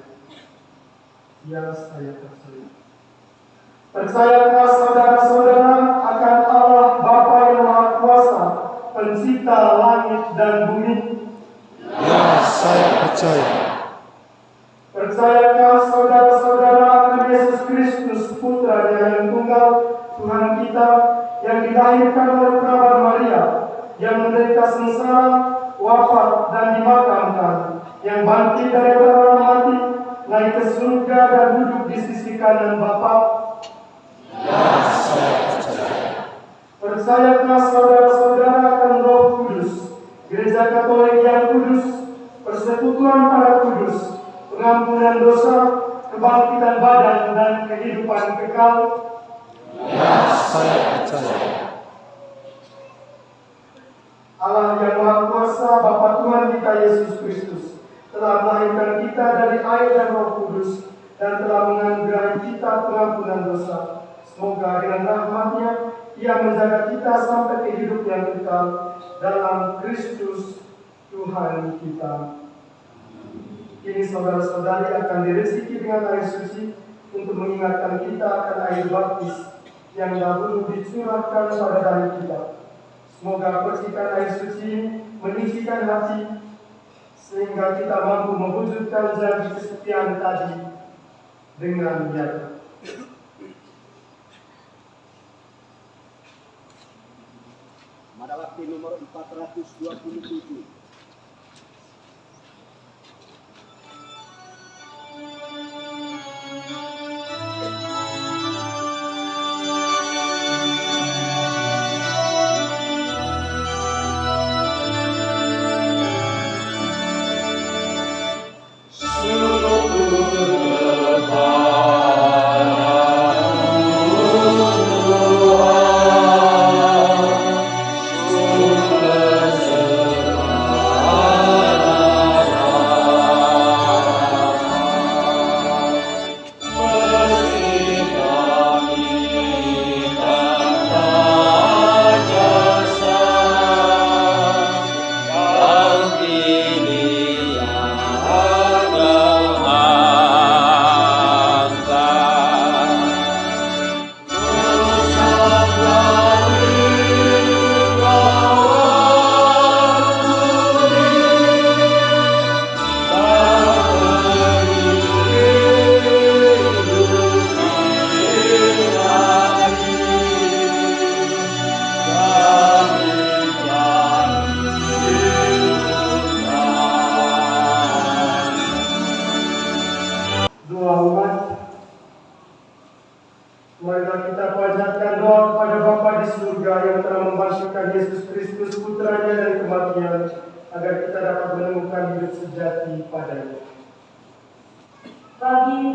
Ya, saya percaya. Percayakah saudara-saudara akan Allah Bapa yang Maha Kuasa, pencipta langit dan bumi? Ya, saya percaya. Percayakah saudara-saudara akan Yesus Kristus, Putra yang tunggal, Tuhan kita, yang dilahirkan oleh perawan Maria, yang menderita sengsara, wafat dan dimakamkan, yang bangkit dari orang mati, naik ke surga dan duduk di sisi kanan Bapa? Ya, saya percaya. Percayakah saudara-saudara akan Roh Kudus, Gereja Katolik yang kudus, persekutuan para kudus, pengampunan dosa, kebangkitan badan, dan kehidupan kekal? Ya, saya percaya. Allah yang Maha Kuasa, Bapa Tuhan kita Yesus Kristus, telah melahirkan kita dari air dan Roh Kudus, dan telah menganugerahi kita pengampunan dosa. Semoga dengan rahmat-Nya, Ia menjaga kita sampai ke hidup yang kekal dalam Kristus Tuhan kita. Kini saudara-saudari akan diresiki dengan air suci untuk mengingatkan kita akan air baptis yang dahulu dicurahkan pada dahi kita. Semoga percikan air suci menyucikan hati sehingga kita mampu mewujudkan janji kesetiaan tadi dengan nyata. Pada waktu nomor 427.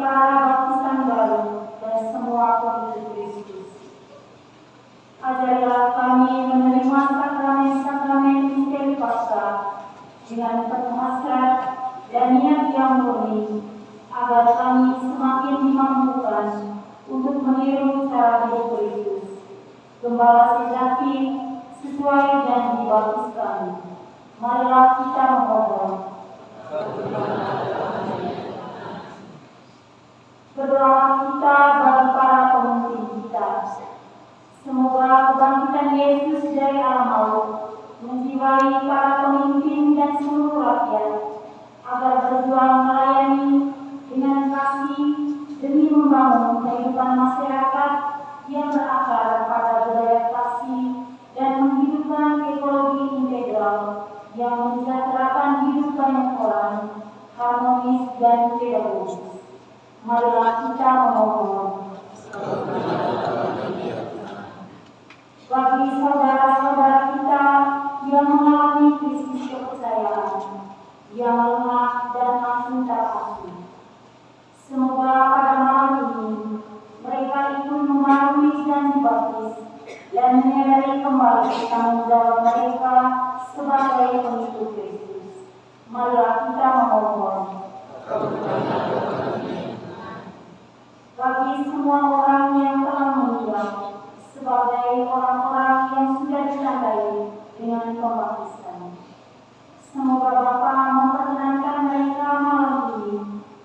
para baptisan baru dan semua pengikut Kristus. Ajarilah kami menerima sakramen-sakramen misteri Paskah dengan penuh hasrat dan niat yang murni, agar kami semakin dimampukan untuk meniru cara hidup Kristus, Gembala sejati sesuai janji baptis kami. Marilah kita memohon. Berdoa kita bagi para pemimpin kita. Semoga kebangkitan Yesus dari alam maut menjiwai para pemimpin dan seluruh rakyat, agar berjuang melayani dengan kasih demi membangun kehidupan masyarakat yang berakar pada budaya kasih dan menghidupkan ekologi integral yang mensejahterakan hidup banyak orang, harmonis dan pedagogis. Marilah kita memohon. Bagi saudara-saudara kita yang mengalami krisis kepercayaan, yang lemah dan makin terasing, semoga pada malam ini mereka ikut memahami janji baptis dan menyadari kembali tanggung jawab mereka sebagai pengikut Kristus. Marilah kita memohon. Bagi semua orang yang telah meninggal, sebagai orang-orang yang sudah ditandai dengan pembaptisan, semoga Bapa memperkenankan mereka malam ini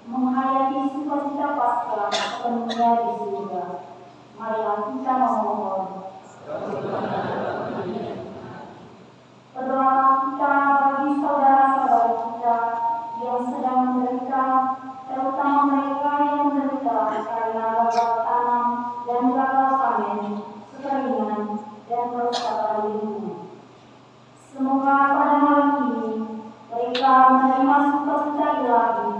menghayati sukacita Paskah sepenuhnya di surga. Marilah kita memohon. Berdoa kita bagi saudara-saudara kita yang sedang menderita, terutama mereka yang menderita karena gagal tanam dan gagal panen, kekeringan, dan kerusakan lingkungan. Semoga pada malam ini mereka menerima sukacita ilahi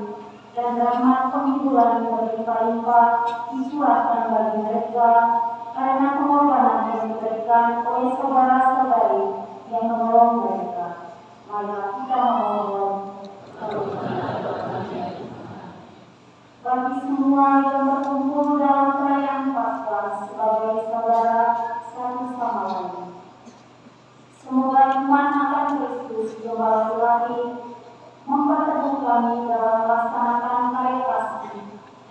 dan rahmat penghiburan berlimpah-limpah dicurahkan bagi mereka karena pengorbanan yang diberikan oleh saudara-saudari yang menolong mereka. Marilah kita memohon. Bagi semua yang berkumpul dalam perayaan Paskah sebagai saudara satu sama lain, semoga iman akan Kristus Gembala ilahi memperteguh kami dalam melaksanakan karya kasih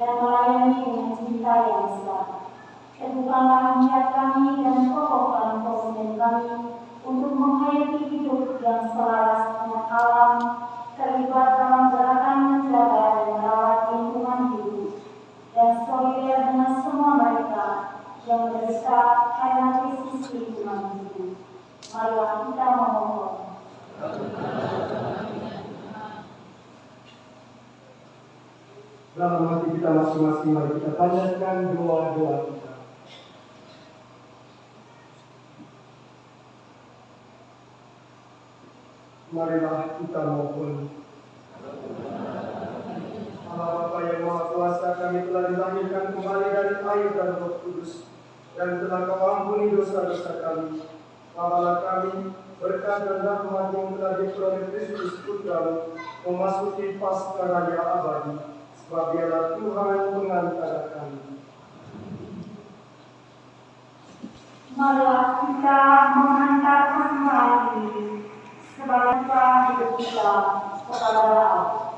dan melayani dengan cinta yang besar. Teguhkanlah niat kami dan kokohkan komitmen kami untuk menghayati hidup yang selaras dengan alam, terlibat dalam gerakan menjaga dan merawat lingkungan hidup, dan solidar dengan semua mereka yang menderita karena krisis lingkungan hidup. Marilah kita memohon. Dalam hati kita masing-masing, mari kita panjatkan doa-doa kita. Marilah kita mohon. Allah Bapa yang Maha Kuasa, kami telah dilahirkan kembali dari air dan Roh Kudus, dan telah Kau ampuni dosa-dosa kami. Pahala kami berkat dan rahmat yang telah diperoleh Kristus Putra memasuki Paskah Raya abadi, sebab Dialah Tuhan pengantara kami. Marilah kita menghantar persembahan ini sebagai hidup kita kepada Allah.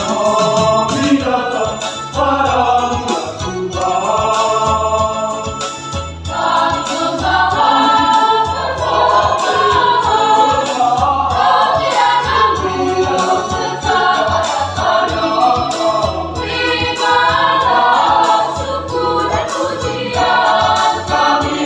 Kami datang padamu Tuhan. Kami membawa persembahan, kami akan hidup secara kami. Berikanlah syukur dan pujian kami.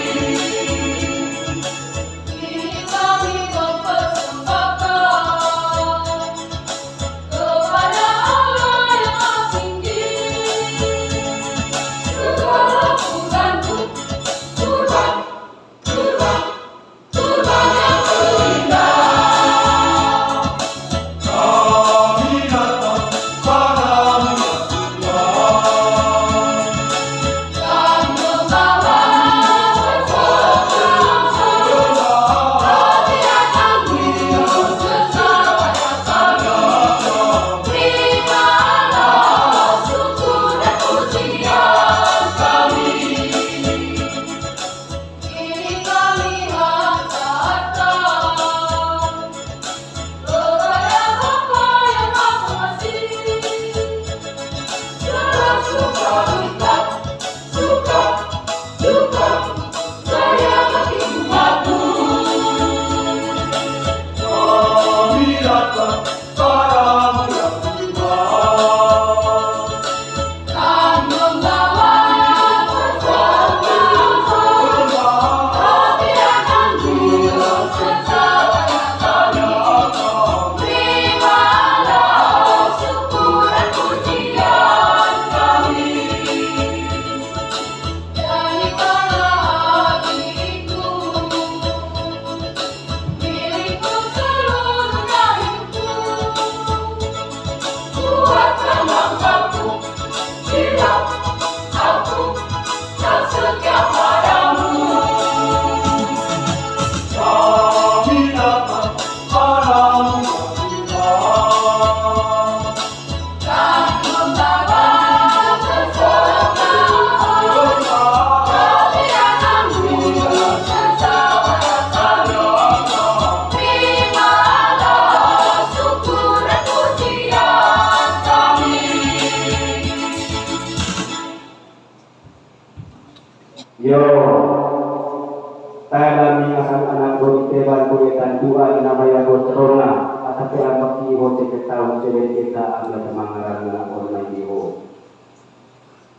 dua inamaya botrona atau yang baki hoce ketau cewek kita anda temangarana orang iho.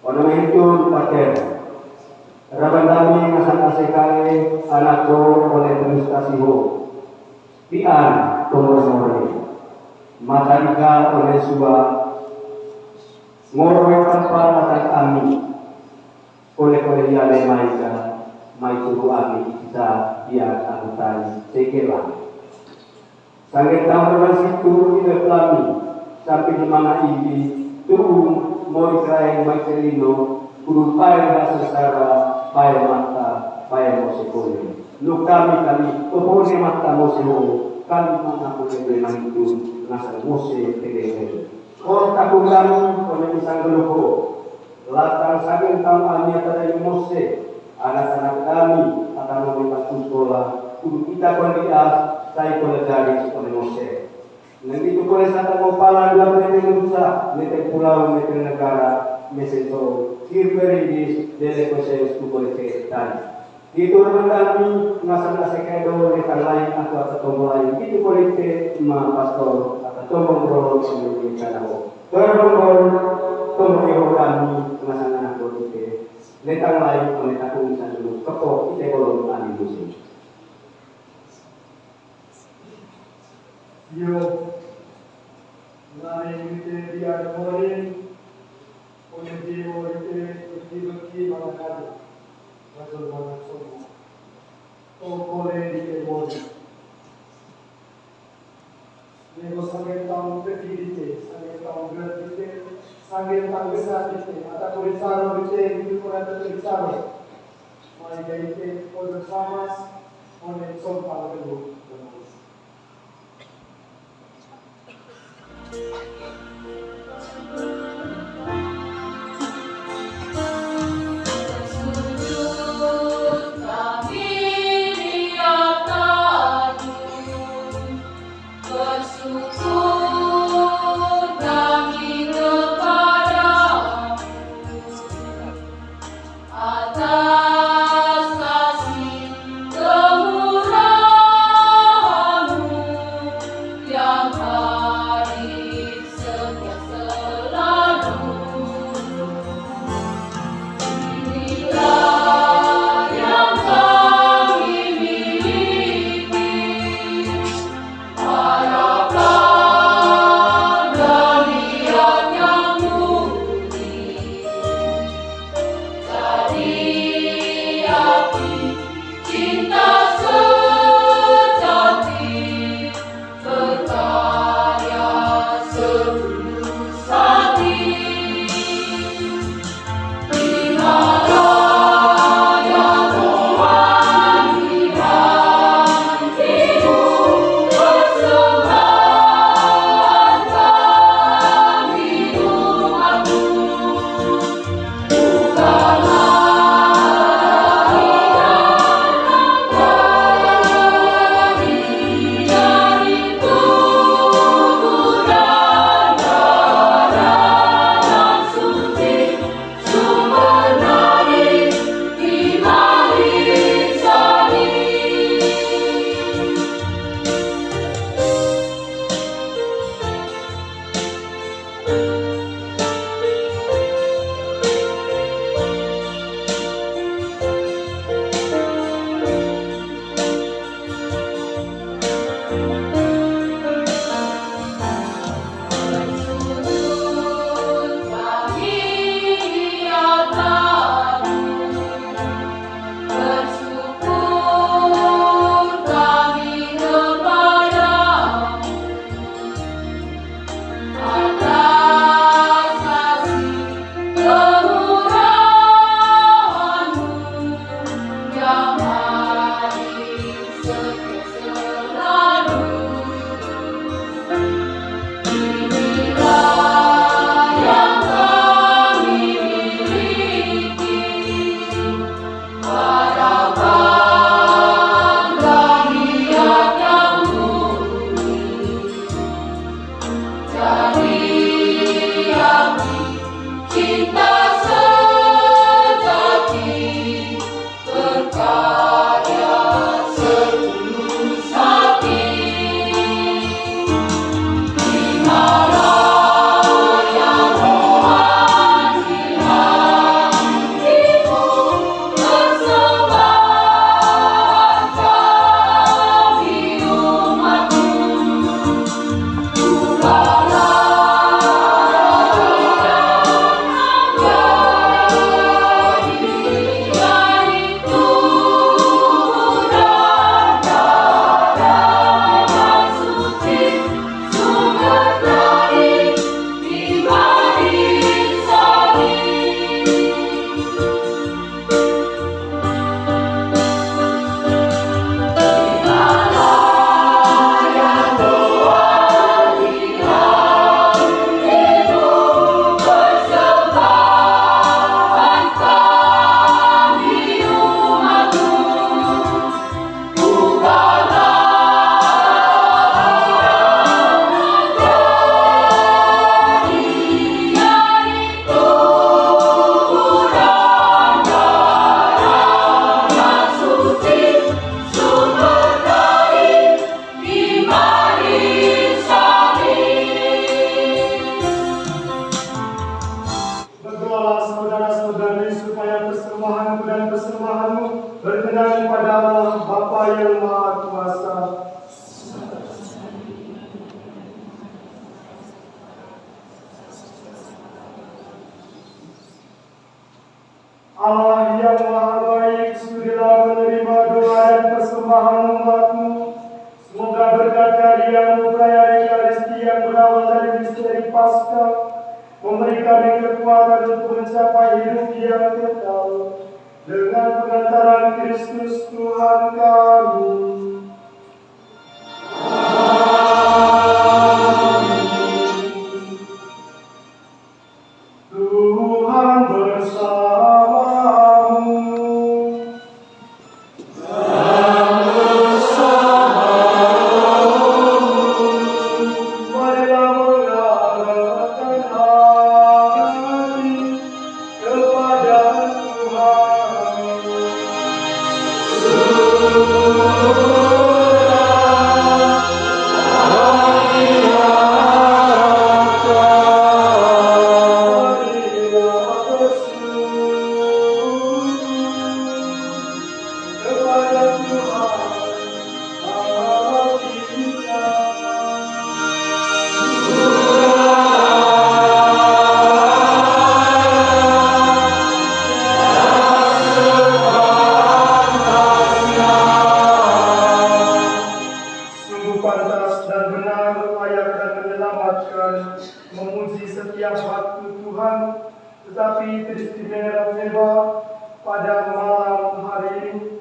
Orang itu pakai raban kami ngasan asekale anakku oleh terus kasiho. Tian tumor-mori matarika oleh suwa ngorwe tanpa atas kami oleh yale maika mai suruh kami bisa dia angkutan sekela sangat tahu masih turun di kami sampai di mana ini turun mau dikerain mai celino kudu payah sesara payah mata payah mosekone lu kami popone mata moseko kami mana boleh memang itu ngasal mose tegeke oh takut kami oleh pisang gelupo latang saking tahu kami atas mose anak-anak kami akan memberikan sekolah kudu kita kondias saya kolegaris oleh mose nanti itu boleh satu mau palang dalam Indonesia nete pulau nete negara meseto kirberidis dele koses tu boleh tadi itu orang kami ngasal sekedo neta lain atau tombol lain itu boleh ma pastor atau tombol rolo sebagai kanao tombol kami ngasal anak boleh neta lain oleh aku bisa dulu kepo kita kolom ahli musim Yo, nari kita dia morin, oleh dia bukti mana ada, macam mana semua. Oh, boleh dia morin. Nego sangat tahu berdiri, sangat tahu berdiri, sangat tahu besar itu. Ada tulisan berdiri itu pun ada tulisan. Mereka itu orang sama, orang sopan dulu. Sujud kami di atasmu, bersyukur kami kepadamu atas kasih kemurahan Allah yang Maha Baik, sudilah menerima doa dan persembahan umat-Mu. Semoga berkat karya-Mu perayaan Ekaristi yang berawal dari misteri Paskah memberi kami kekuatan untuk mencapai hidup yang kekal dengan pengantaran Kristus Tuhan kami. Tuhan bersamamu. Marilah mengarahkan hati kepada Tuhan. Sungguh pantas dan benar, layak dan menyelamatkan, memuji setiap waktu Tuhan, tetapi teristimewa pada malam hari ini,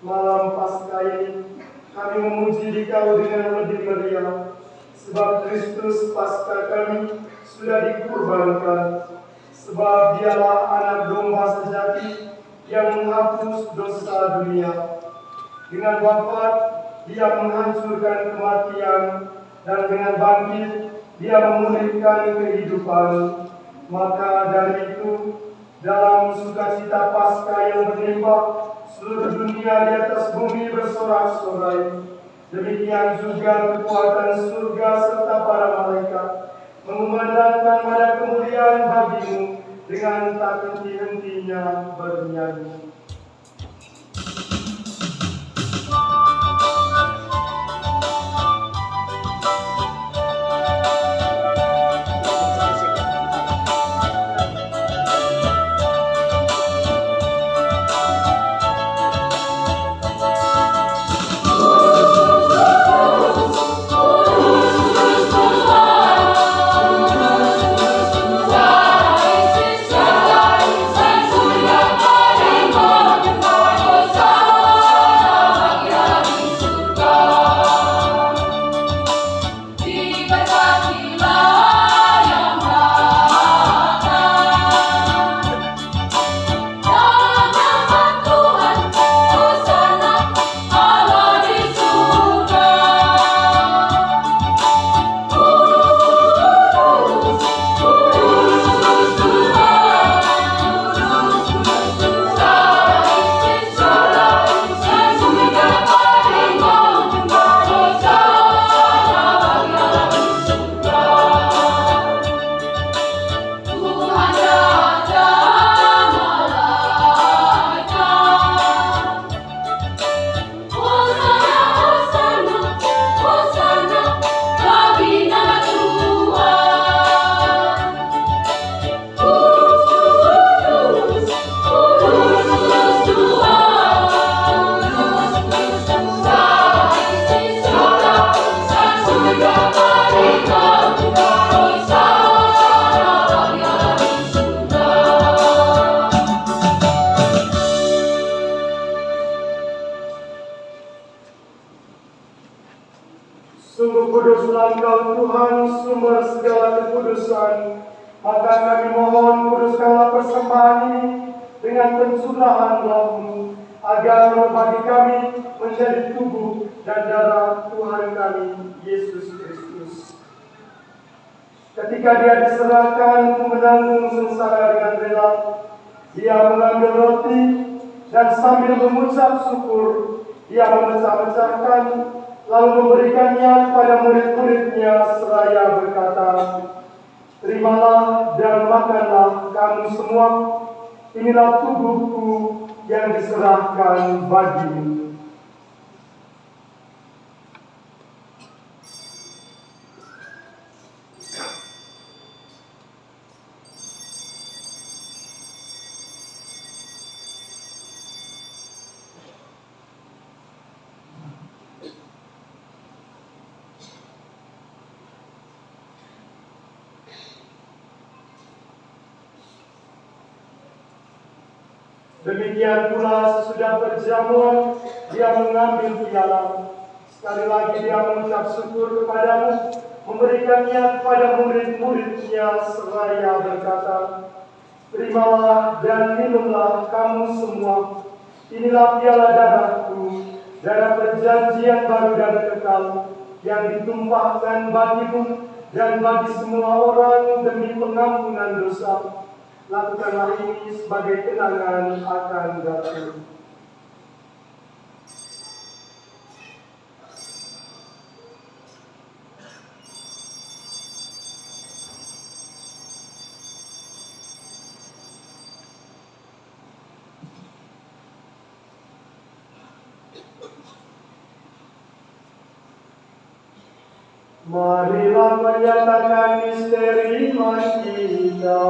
malam Paskah ini, kami memuji Dikau dengan lebih meriah, sebab Kristus Paskah kami sudah dikurbankan, sebab Dialah anak domba sejati yang menghapus dosa dunia. Dengan wafat, Dia menghancurkan kematian, dan dengan bangkit, Dia memulihkan kehidupan. Maka dari itu, dalam sukacita Paskah yang berlimpah, seluruh dunia di atas bumi bersorak-sorai. Demikian juga kekuatan surga serta para malaikat mengumandangkan pada kemuliaan bagi-Mu dengan tak henti-hentinya bernyanyi. Sungguh kuduslah Engkau Tuhan, sumber segala kekudusan. Maka kami mohon, kuduskanlah persembahan ini dengan pencurahan Roh-Mu, agar bagi kami menjadi tubuh dan darah Tuhan kami, Yesus Kristus. Ketika Dia diserahkan untuk menanggung sengsara dengan rela, Dia mengambil roti dan sambil mengucap syukur, Dia memecah-mecahkan, lalu memberikannya kepada murid-murid-Nya seraya berkata, "Terimalah dan makanlah kamu semua, inilah tubuhku yang diserahkan bagimu." Demikian pula sesudah berjamuan, dia mengambil piala. Sekali lagi dia mengucap syukur kepadamu, memberikannya kepada murid-muridnya seraya berkata, "Terimalah dan minumlah kamu semua. Inilah piala darahku, darah perjanjian baru dan kekal, yang ditumpahkan bagimu dan bagi semua orang demi pengampunan dosa. Lakukanlah ini sebagai kenangan akan diriku." Marilah menyatakan misteri iman kita.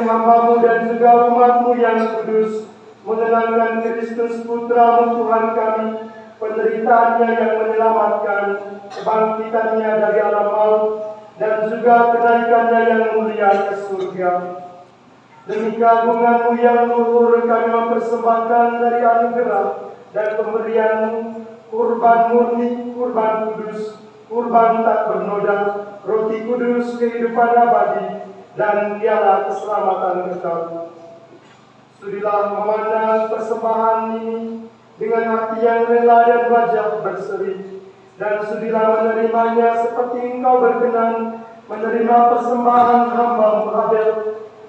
Hamba-Mu dan juga umat-Mu yang kudus, mengenangkan Kristus Putra-Mu Tuhan kami, penderitaannya yang menyelamatkan, kebangkitannya dari alam maut, dan juga kenaikannya yang mulia ke surga. Demi keagungan-Mu yang luhur, kami mempersembahkan dari anugerah dan pemberian-Mu, kurban murni, kurban kudus, kurban tak bernoda, roti kudus kehidupan abadi, dan piala keselamatan kekal. Sudilah memandang persembahan ini dengan hati yang rela dan wajah berseri, dan sudilah menerimanya seperti Engkau berkenan menerima persembahan hamba-Mu Abel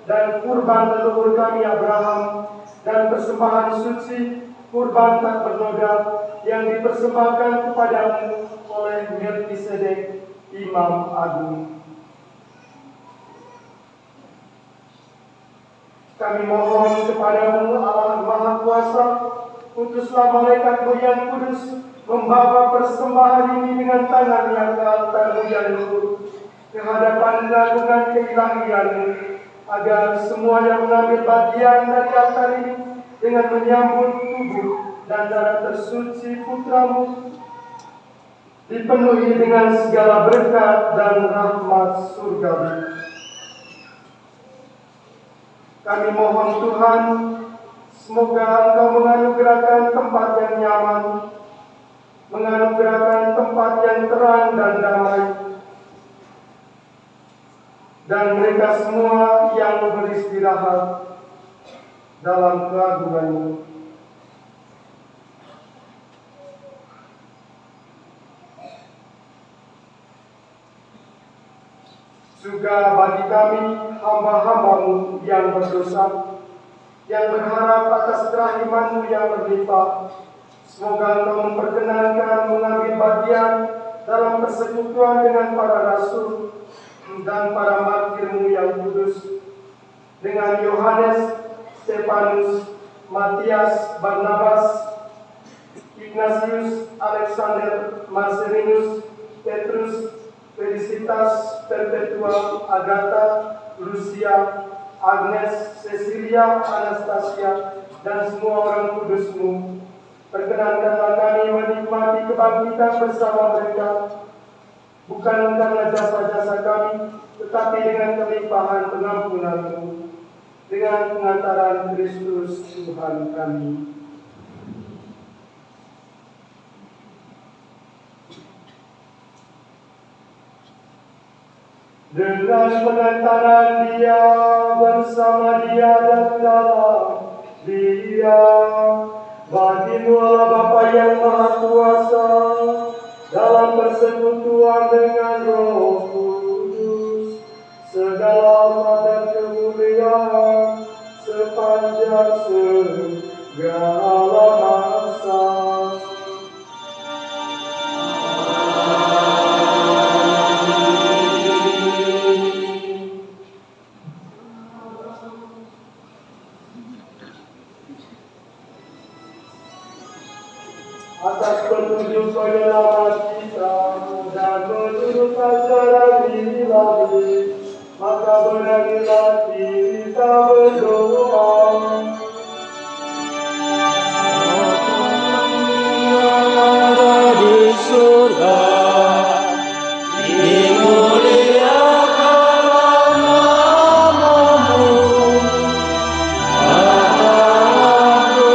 dan kurban leluhur kami Abraham, dan persembahan suci kurban tak bernoda yang dipersembahkan kepadamu oleh Melkisedek Imam Agung. Kami mohon kepadamu Allah Maha Kuasa, utuslah malaikat-Mu yang kudus membawa persembahan ini dengan tangan yang altar-Mu yang luhur ke hadapan keagungan keilahian-Mu, agar semua yang mengambil bagian dari altar ini dengan menyambut tubuh dan darah tersuci Putra-Mu dipenuhi dengan segala berkat dan rahmat surgawi. Kami mohon Tuhan, semoga Engkau menganugerahkan tempat yang nyaman, menganugerahkan tempat yang terang dan damai, dan mereka semua yang beristirahat dalam keagungan-Mu. Juga bagi kami hamba-hamba-Mu yang berdosa, yang berharap atas kerahiman-Mu yang berlimpah, semoga Engkau memperkenankan mengambil bagian dalam persekutuan dengan para rasul dan para martir-Mu yang kudus, dengan Yohanes, Stefanus, Matias, Barnabas, Ignatius, Alexander, Marcelinus, Petrus, Felicitas, Perpetua, Agatha, Lucia, Agnes, Cecilia, Anastasia, dan semua orang kudus-Mu. Perkenankanlah kami menikmati kebangkitan bersama mereka, bukan karena jasa-jasa kami, tetapi dengan kelimpahan pengampunan-Mu, dengan pengantaran Kristus Tuhan kami. Dengan pengantaran Dia, bersama Dia dan dalam Dia, bagi-Mu Allah Bapa yang Maha Kuasa, dalam persekutuan dengan Roh Kudus, segala hormat dan kemuliaan sepanjang segala masa. umat kita dan menurut ajaran ilahi, maka beranilah kita berdoa. Di surga, dimuliakanlah namamu, apapun kerajaanmu,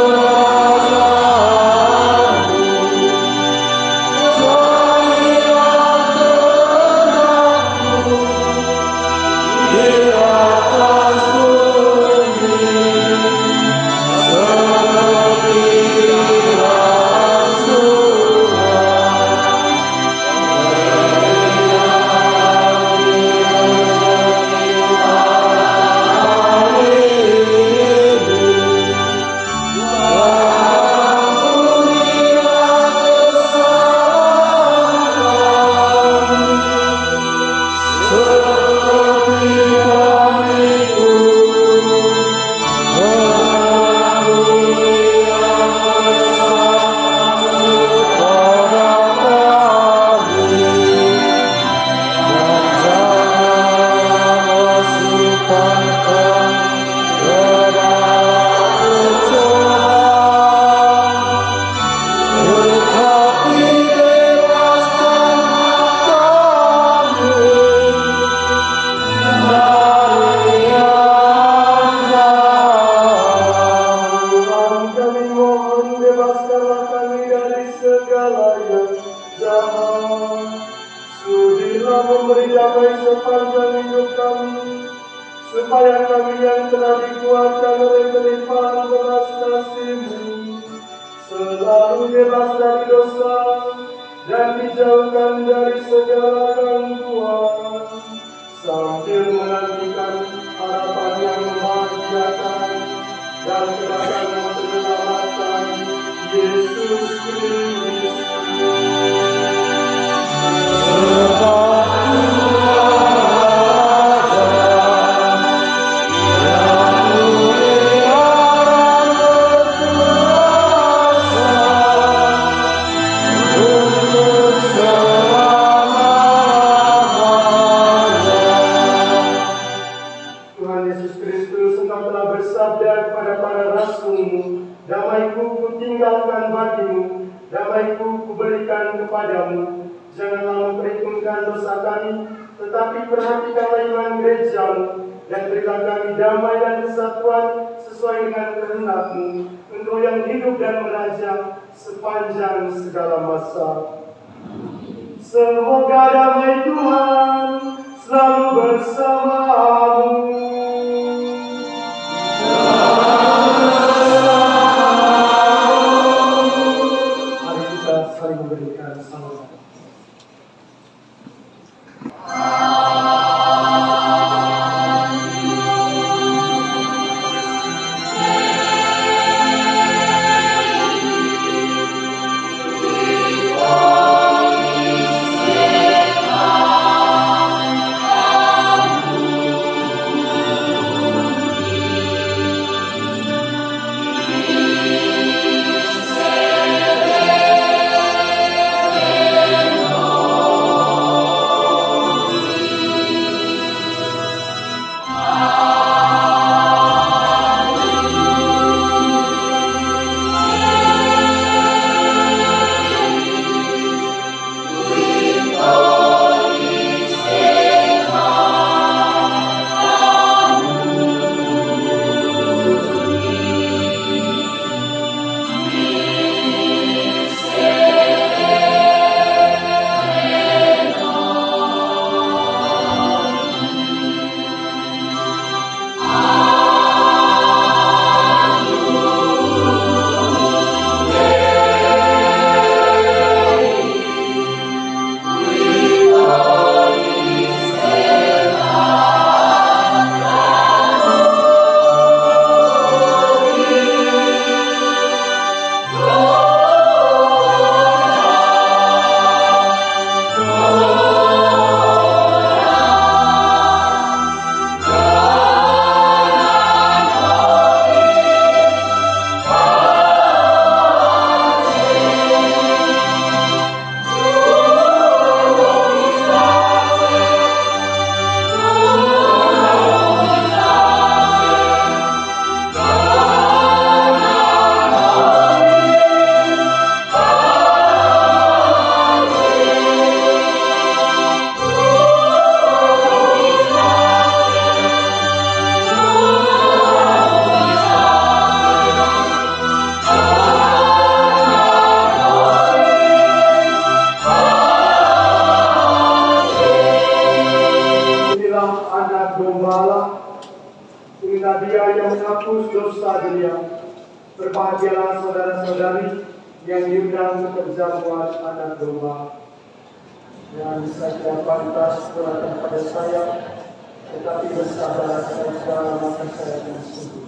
jadilah kehendakmu di atas bumi seperti memberi damai sepanjang hidup kami, supaya kami yang telah dikuatkan oleh kelimpahan belas kasih-Mu selalu bebas dari dosa dan dijauhkan dari segala gangguan, sambil menantikan harapan yang membahagiakan dan kedatangan penyelamatan Yesus Kristus. Damai-Ku kutinggalkan bagimu, damai-Ku kuberikan kepadamu. Janganlah memperhitungkan dosa kami, tetapi perhatikanlah iman gereja-Mu, dan berilah kami damai dan kesatuan sesuai dengan kehendak-Mu, Engkau yang hidup dan meraja sepanjang segala masa. Semoga damai Tuhan selalu bersamamu. Saling memberikan salam. Kita menghapus dosa dunia. Berbahagialah saudara-saudari yang diundang untuk jamuan anak domba. Yang saya pantas berlatih pada saya, tetapi bersabarlah saja maka saya akan sembuh.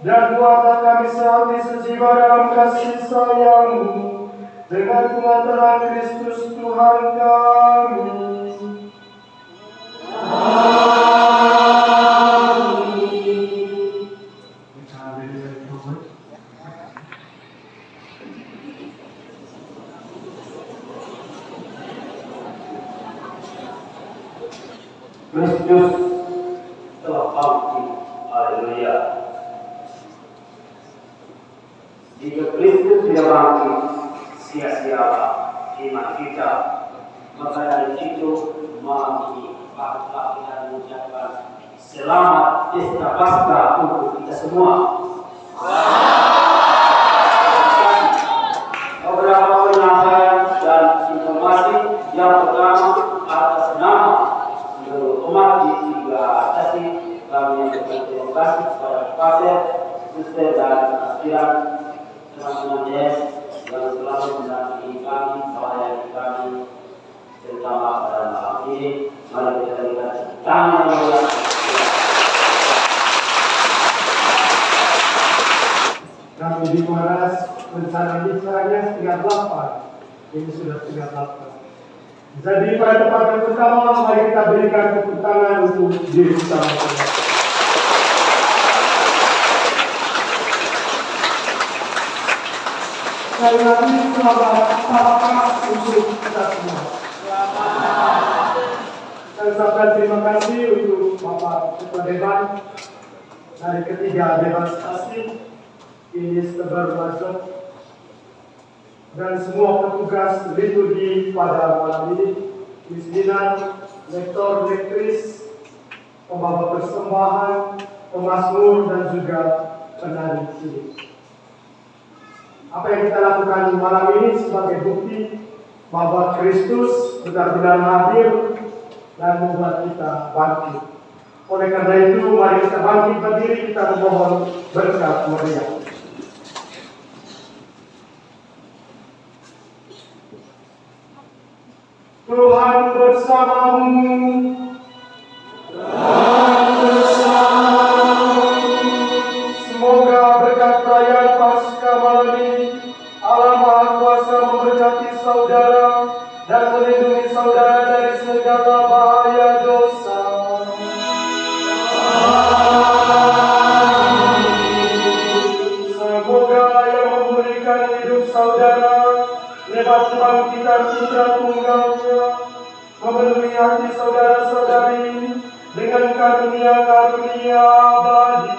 dan buatlah kami sehati sejiwa dalam kasih sayang-Mu dengan pengantaran Kristus Tuhan kami. Kristus telah bangkit. Haleluya. Jika Kristus tidak bangkit, sia-sialah iman kita. Maka dari situ malam ini Bapak kita mengucapkan selamat pesta Paskah untuk kita semua. Beberapa penyampaian dan informasi. Yang pertama, atas nama umat di tiga asasi kami berterima kasih kepada pastor, suster dan aspiran teman-teman yang selalu mendampingi kami, melayani kami, terutama pada malam ini. Mari kita lihat tangan yang Kami di Maras rencana bisanya setengah 8. Ini sudah setengah 8. Jadi pada tempat yang pertama mari kita berikan tepuk tangan untuk diri sama-sama. Sekali lagi selamat Paskah untuk kita semua. Saya ucapkan terima kasih untuk Bapak Ketua Dewan dari ketiga Dewan Stasi ini sebar masuk dan semua petugas liturgi pada malam ini, pimpinan, lektor, lektris, pembawa persembahan, pemazmur dan juga penari cilik. Apa yang kita lakukan malam ini sebagai bukti bahwa Kristus benar-benar hadir dan membuat kita bangkit. Oleh karena itu, mari kita bangkit berdiri, kita memohon berkat meriah. Tuhan bersamamu. Semoga berkat perayaan Paskah malam ini Allah Maha Kuasa memberkati saudara dan melindungi saudara dari segala bahaya dosa. Semoga yang memulihkan hidup saudara lewat kebangkitan Putra Tunggalnya memenuhi hati saudara-saudari dengan karunia-karunia abadi.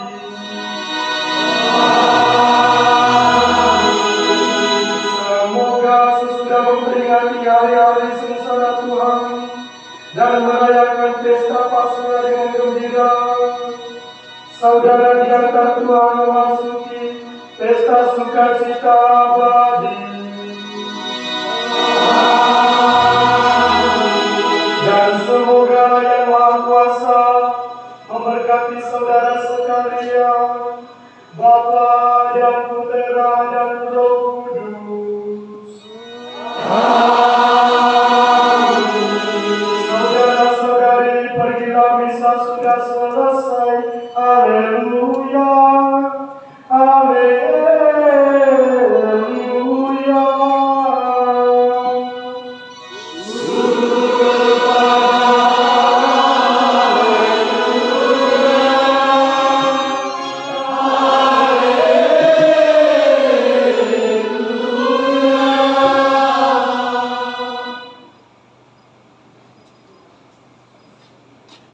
Semoga sesudah memperingati hari-hari sengsara Tuhan dan merayakan pesta Paskah dengan gembira, saudara diantar Tuhan memasuki pesta sukacita abadi. Dan semoga yang Maha Kuasa memberkati saudara sekalian, Bapa dan Putera dan Roh Kudus. Saudara-saudari, pergilah, misa sudah selesai. Haleluya. Amin.